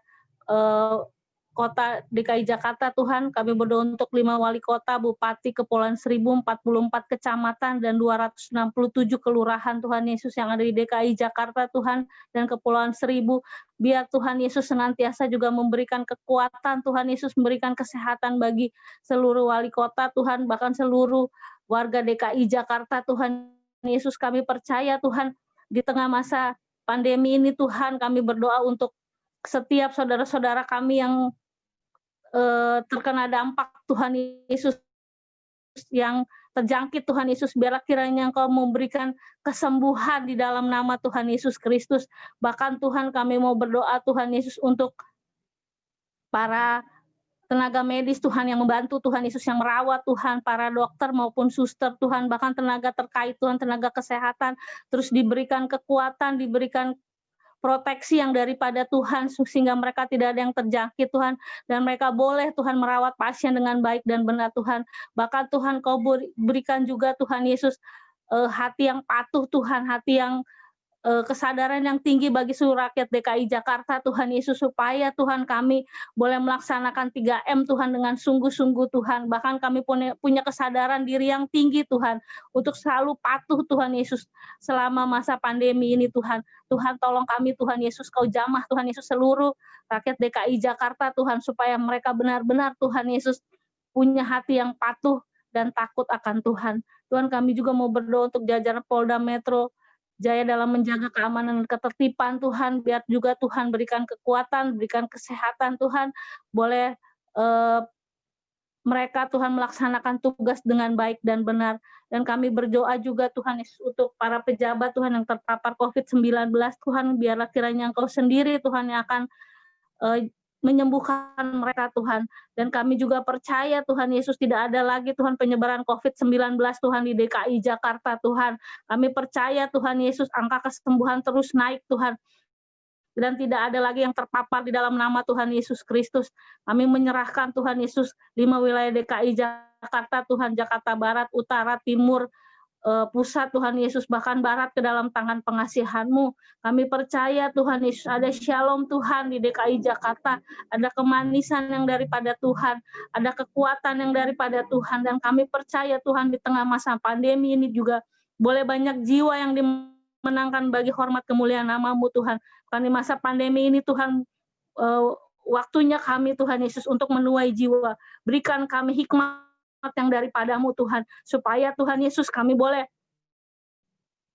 Kota DKI Jakarta Tuhan. Kami berdoa untuk 5 wali kota, bupati, kepulauan Seribu, 44 kecamatan dan 267 kelurahan Tuhan Yesus yang ada di DKI Jakarta Tuhan dan kepulauan Seribu. Biar Tuhan Yesus senantiasa juga memberikan kekuatan, Tuhan Yesus memberikan kesehatan bagi seluruh wali kota Tuhan, bahkan seluruh warga DKI Jakarta Tuhan Yesus. Kami percaya Tuhan di tengah masa pandemi ini Tuhan, kami berdoa untuk setiap saudara-saudara kami yang terkena dampak Tuhan Yesus, yang terjangkit Tuhan Yesus, biarlah kiranya Engkau memberikan kesembuhan di dalam nama Tuhan Yesus Kristus. Bahkan Tuhan kami mau berdoa Tuhan Yesus untuk para tenaga medis Tuhan yang membantu Tuhan Yesus, yang merawat Tuhan, para dokter maupun suster Tuhan, bahkan tenaga terkait Tuhan, tenaga kesehatan, terus diberikan kekuatan, diberikan proteksi yang daripada Tuhan, sehingga mereka tidak ada yang terjangkit Tuhan, dan mereka boleh Tuhan merawat pasien dengan baik dan benar Tuhan. Bahkan Tuhan Kau berikan juga Tuhan Yesus hati yang patuh Tuhan, hati yang kesadaran yang tinggi bagi seluruh rakyat DKI Jakarta Tuhan Yesus, supaya Tuhan kami boleh melaksanakan 3M Tuhan dengan sungguh-sungguh Tuhan. Bahkan kami punya kesadaran diri yang tinggi Tuhan untuk selalu patuh Tuhan Yesus selama masa pandemi ini Tuhan. Tuhan tolong kami Tuhan Yesus, Kau jamah Tuhan Yesus seluruh rakyat DKI Jakarta Tuhan, supaya mereka benar-benar Tuhan Yesus punya hati yang patuh dan takut akan Tuhan. Tuhan, kami juga mau berdoa untuk jajaran Polda Metro Jaya dalam menjaga keamanan dan ketertiban Tuhan, biar juga Tuhan berikan kekuatan, berikan kesehatan Tuhan, boleh mereka Tuhan melaksanakan tugas dengan baik dan benar. Dan kami berdoa juga Tuhan Yesus untuk para pejabat Tuhan yang terpapar COVID-19 Tuhan, biarlah kiranya Engkau sendiri Tuhan yang akan menyembuhkan mereka Tuhan. Dan kami juga percaya Tuhan Yesus tidak ada lagi Tuhan penyebaran COVID-19 Tuhan di DKI Jakarta Tuhan. Kami percaya Tuhan Yesus angka kesembuhan terus naik Tuhan. Dan tidak ada lagi yang terpapar di dalam nama Tuhan Yesus Kristus. Kami menyerahkan Tuhan Yesus 5 wilayah DKI Jakarta Tuhan, Jakarta Barat, Utara, Timur, pusat Tuhan Yesus, bahkan barat ke dalam tangan pengasihan-Mu. Kami percaya Tuhan Yesus ada shalom Tuhan di DKI Jakarta, ada kemanisan yang daripada Tuhan, ada kekuatan yang daripada Tuhan, dan kami percaya Tuhan di tengah masa pandemi ini juga boleh banyak jiwa yang dimenangkan bagi hormat kemuliaan nama-Mu Tuhan. Karena di masa pandemi ini Tuhan, waktunya kami Tuhan Yesus untuk menuai jiwa. Berikan kami hikmat yang daripada-Mu Tuhan, supaya Tuhan Yesus kami boleh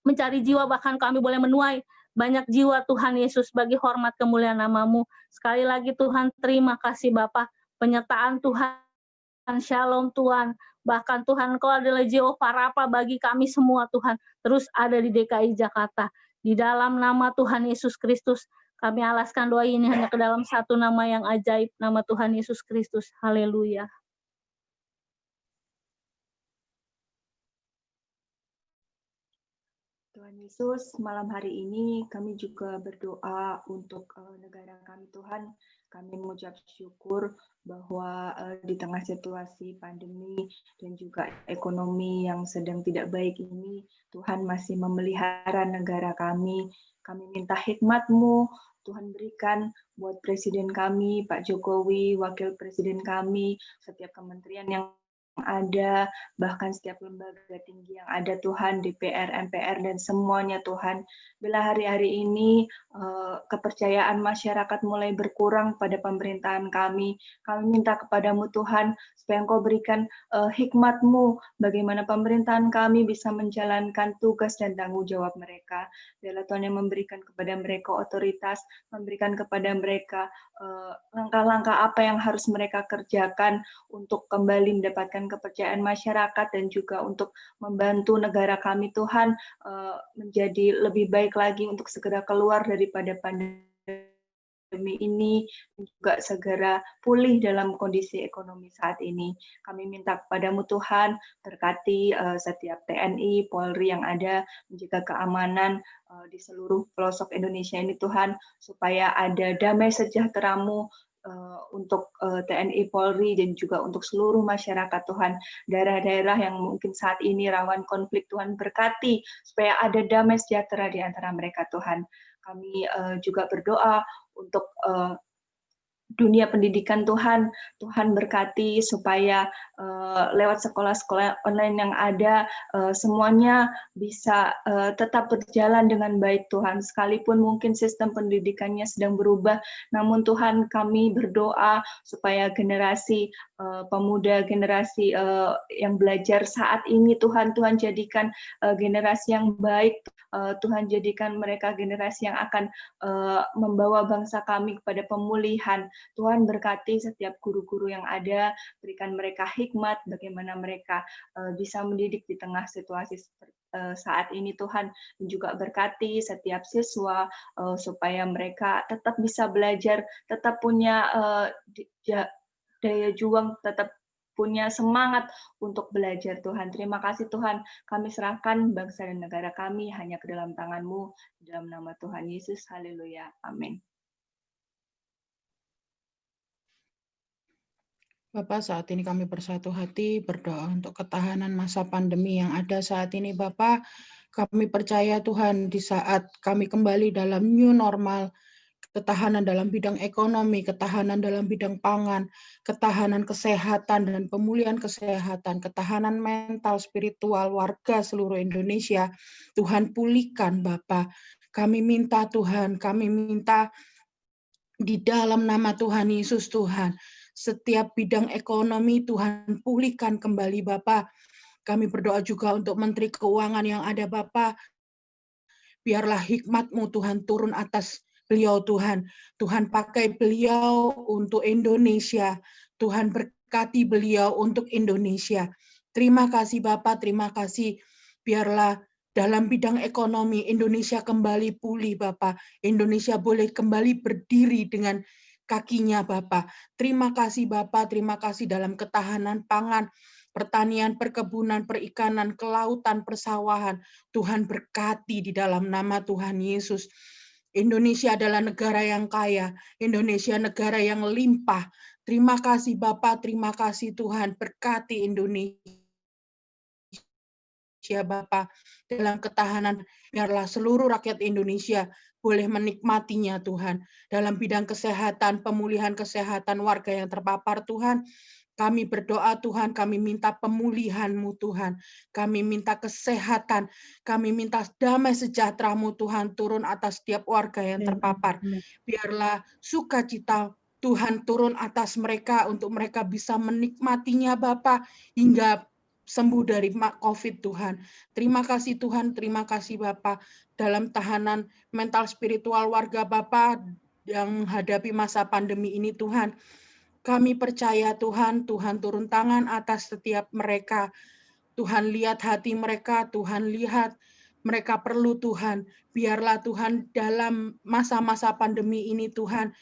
mencari jiwa, bahkan kami boleh menuai banyak jiwa Tuhan Yesus bagi hormat kemuliaan nama-Mu. Sekali lagi Tuhan, terima kasih Bapa, penyertaan Tuhan, shalom Tuhan, bahkan Tuhan Kau adalah Jehovah Rafa bagi kami semua Tuhan, terus ada di DKI Jakarta. Di dalam nama Tuhan Yesus Kristus, kami alaskan doa ini hanya ke dalam satu nama yang ajaib, nama Tuhan Yesus Kristus. Haleluya. Tuhan Yesus, malam hari ini kami juga berdoa untuk negara kami Tuhan. Kami mengucap syukur bahwa di tengah situasi pandemi dan juga ekonomi yang sedang tidak baik ini, Tuhan masih memelihara negara kami. Kami minta hikmat-Mu, Tuhan berikan buat Presiden kami, Pak Jokowi, Wakil Presiden kami, setiap kementerian yang ada, bahkan setiap lembaga tinggi yang ada Tuhan, DPR, MPR, dan semuanya Tuhan. Bila hari-hari ini kepercayaan masyarakat mulai berkurang pada pemerintahan kami minta kepadamu Tuhan, supaya Engkau berikan hikmat-Mu, bagaimana pemerintahan kami bisa menjalankan tugas dan tanggung jawab mereka. Biarlah Tuhan yang memberikan kepada mereka otoritas, memberikan kepada mereka langkah-langkah apa yang harus mereka kerjakan untuk kembali mendapatkan kepercayaan masyarakat dan juga untuk membantu negara kami Tuhan menjadi lebih baik lagi untuk segera keluar daripada pandemi ini dan juga segera pulih dalam kondisi ekonomi saat ini. Kami minta kepadamu Tuhan, berkati setiap TNI, Polri yang ada, menjaga keamanan di seluruh pelosok Indonesia ini Tuhan, supaya ada damai sejahtera-Mu untuk TNI, Polri, dan juga untuk seluruh masyarakat Tuhan, daerah-daerah yang mungkin saat ini rawan konflik Tuhan berkati, supaya ada damai sejahtera di antara mereka Tuhan. Kami juga berdoa untuk dunia pendidikan Tuhan berkati supaya lewat sekolah-sekolah online yang ada semuanya bisa tetap berjalan dengan baik Tuhan, sekalipun mungkin sistem pendidikannya sedang berubah, namun Tuhan kami berdoa supaya generasi pemuda, generasi yang belajar saat ini Tuhan jadikan generasi yang baik, Tuhan jadikan mereka generasi yang akan membawa bangsa kami kepada pemulihan. Tuhan berkati setiap guru-guru yang ada, berikan mereka hikmat bagaimana mereka bisa mendidik di tengah situasi saat ini Tuhan, dan juga berkati setiap siswa supaya mereka tetap bisa belajar, tetap punya daya juang, tetap punya semangat untuk belajar Tuhan. Terima kasih Tuhan, kami serahkan bangsa dan negara kami hanya ke dalam tangan-Mu, dalam nama Tuhan Yesus, haleluya, amin. Bapak, saat ini kami bersatu hati berdoa untuk ketahanan masa pandemi yang ada saat ini, Bapak. Kami percaya Tuhan di saat kami kembali dalam new normal, ketahanan dalam bidang ekonomi, ketahanan dalam bidang pangan, ketahanan kesehatan dan pemulihan kesehatan, ketahanan mental, spiritual, warga seluruh Indonesia, Tuhan pulihkan Bapak. Kami minta Tuhan, kami minta di dalam nama Tuhan Yesus Tuhan, setiap bidang ekonomi Tuhan pulihkan kembali Bapak. Kami berdoa juga untuk Menteri Keuangan yang ada Bapak. Biarlah hikmat-Mu Tuhan turun atas beliau Tuhan. Tuhan pakai beliau untuk Indonesia. Tuhan berkati beliau untuk Indonesia. Terima kasih Bapak, terima kasih. Biarlah dalam bidang ekonomi Indonesia kembali pulih Bapak. Indonesia boleh kembali berdiri dengan kakinya Bapak. Terima kasih Bapak, terima kasih dalam ketahanan pangan, pertanian, perkebunan, perikanan, kelautan, persawahan. Tuhan berkati di dalam nama Tuhan Yesus. Indonesia adalah negara yang kaya, Indonesia negara yang limpah. Terima kasih Bapak, terima kasih Tuhan, berkati Indonesia Bapak dalam ketahanan, biarlah seluruh rakyat Indonesia boleh menikmatinya Tuhan. Dalam bidang kesehatan, pemulihan kesehatan warga yang terpapar Tuhan, kami berdoa Tuhan, kami minta pemulihan-Mu Tuhan, kami minta kesehatan, kami minta damai sejahtera-Mu Tuhan turun atas setiap warga yang terpapar. Biarlah sukacita Tuhan turun atas mereka untuk mereka bisa menikmatinya Bapa hingga sembuh dari COVID Tuhan. Terima kasih Tuhan, terima kasih Bapa dalam tahanan mental spiritual warga Bapa yang menghadapi masa pandemi ini Tuhan. Kami percaya Tuhan, Tuhan turun tangan atas setiap mereka. Tuhan lihat hati mereka, Tuhan lihat mereka perlu Tuhan. Biarlah Tuhan dalam masa-masa pandemi ini Tuhan,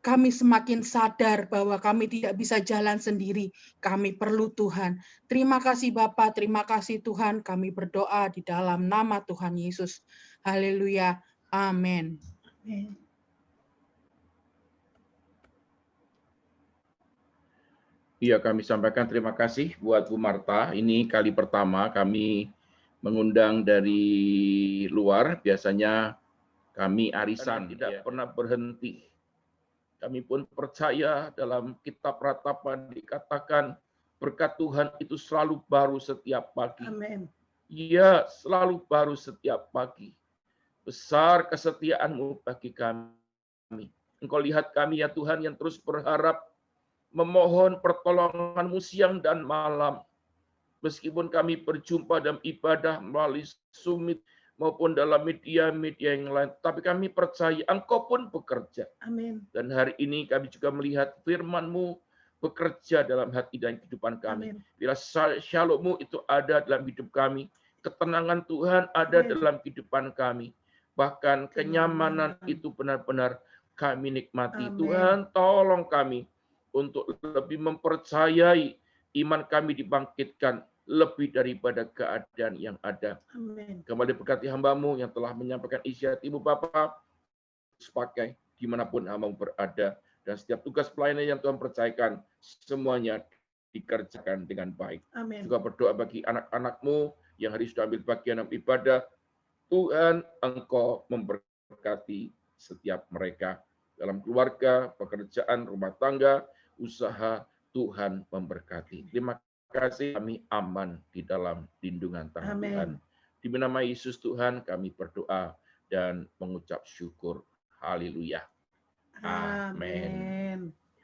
kami semakin sadar bahwa kami tidak bisa jalan sendiri. Kami perlu Tuhan. Terima kasih Bapa, terima kasih Tuhan. Kami berdoa di dalam nama Tuhan Yesus. Haleluya. Amin. Iya, kami sampaikan terima kasih buat Bu Marta. Ini kali pertama kami mengundang dari luar. Biasanya kami arisan, tidak pernah berhenti. Kami pun percaya dalam kitab Ratapan dikatakan berkat Tuhan itu selalu baru setiap pagi. Amin. Iya, selalu baru setiap pagi. Besar kesetiaan-Mu bagi kami. Engkau lihat kami ya Tuhan yang terus berharap, memohon pertolongan-Mu siang dan malam. Meskipun kami berjumpa dalam ibadah melalui Summit maupun dalam media-media yang lain, tapi kami percaya Engkau pun bekerja. Amin. Dan hari ini kami juga melihat firman-Mu bekerja dalam hati dan kehidupan kami. Amin. Bila shalom-Mu itu ada dalam hidup kami, ketenangan Tuhan ada Amin. dalam kehidupan kami. Bahkan kenyamanan itu benar-benar kami nikmati. Amin. Tuhan tolong kami untuk lebih mempercayai iman kami dibangkitkan lebih daripada keadaan yang ada. Amin. Kembali berkati hamba-Mu yang telah menyampaikan isi hati-Mu Bapa, sepakai dimanapun hamba-Mu berada, dan setiap tugas pelayanan yang Tuhan percayakan, semuanya dikerjakan dengan baik. Amin. Juga berdoa bagi anak-anak-Mu yang hari sudah ambil bagian dalam ibadah, Tuhan Engkau memberkati setiap mereka dalam keluarga, pekerjaan, rumah tangga, usaha, Tuhan memberkati. Terima kasih, kami aman di dalam lindungan tangan Tuhan. Di nama Yesus Tuhan kami berdoa dan mengucap syukur. Haleluya. Amin.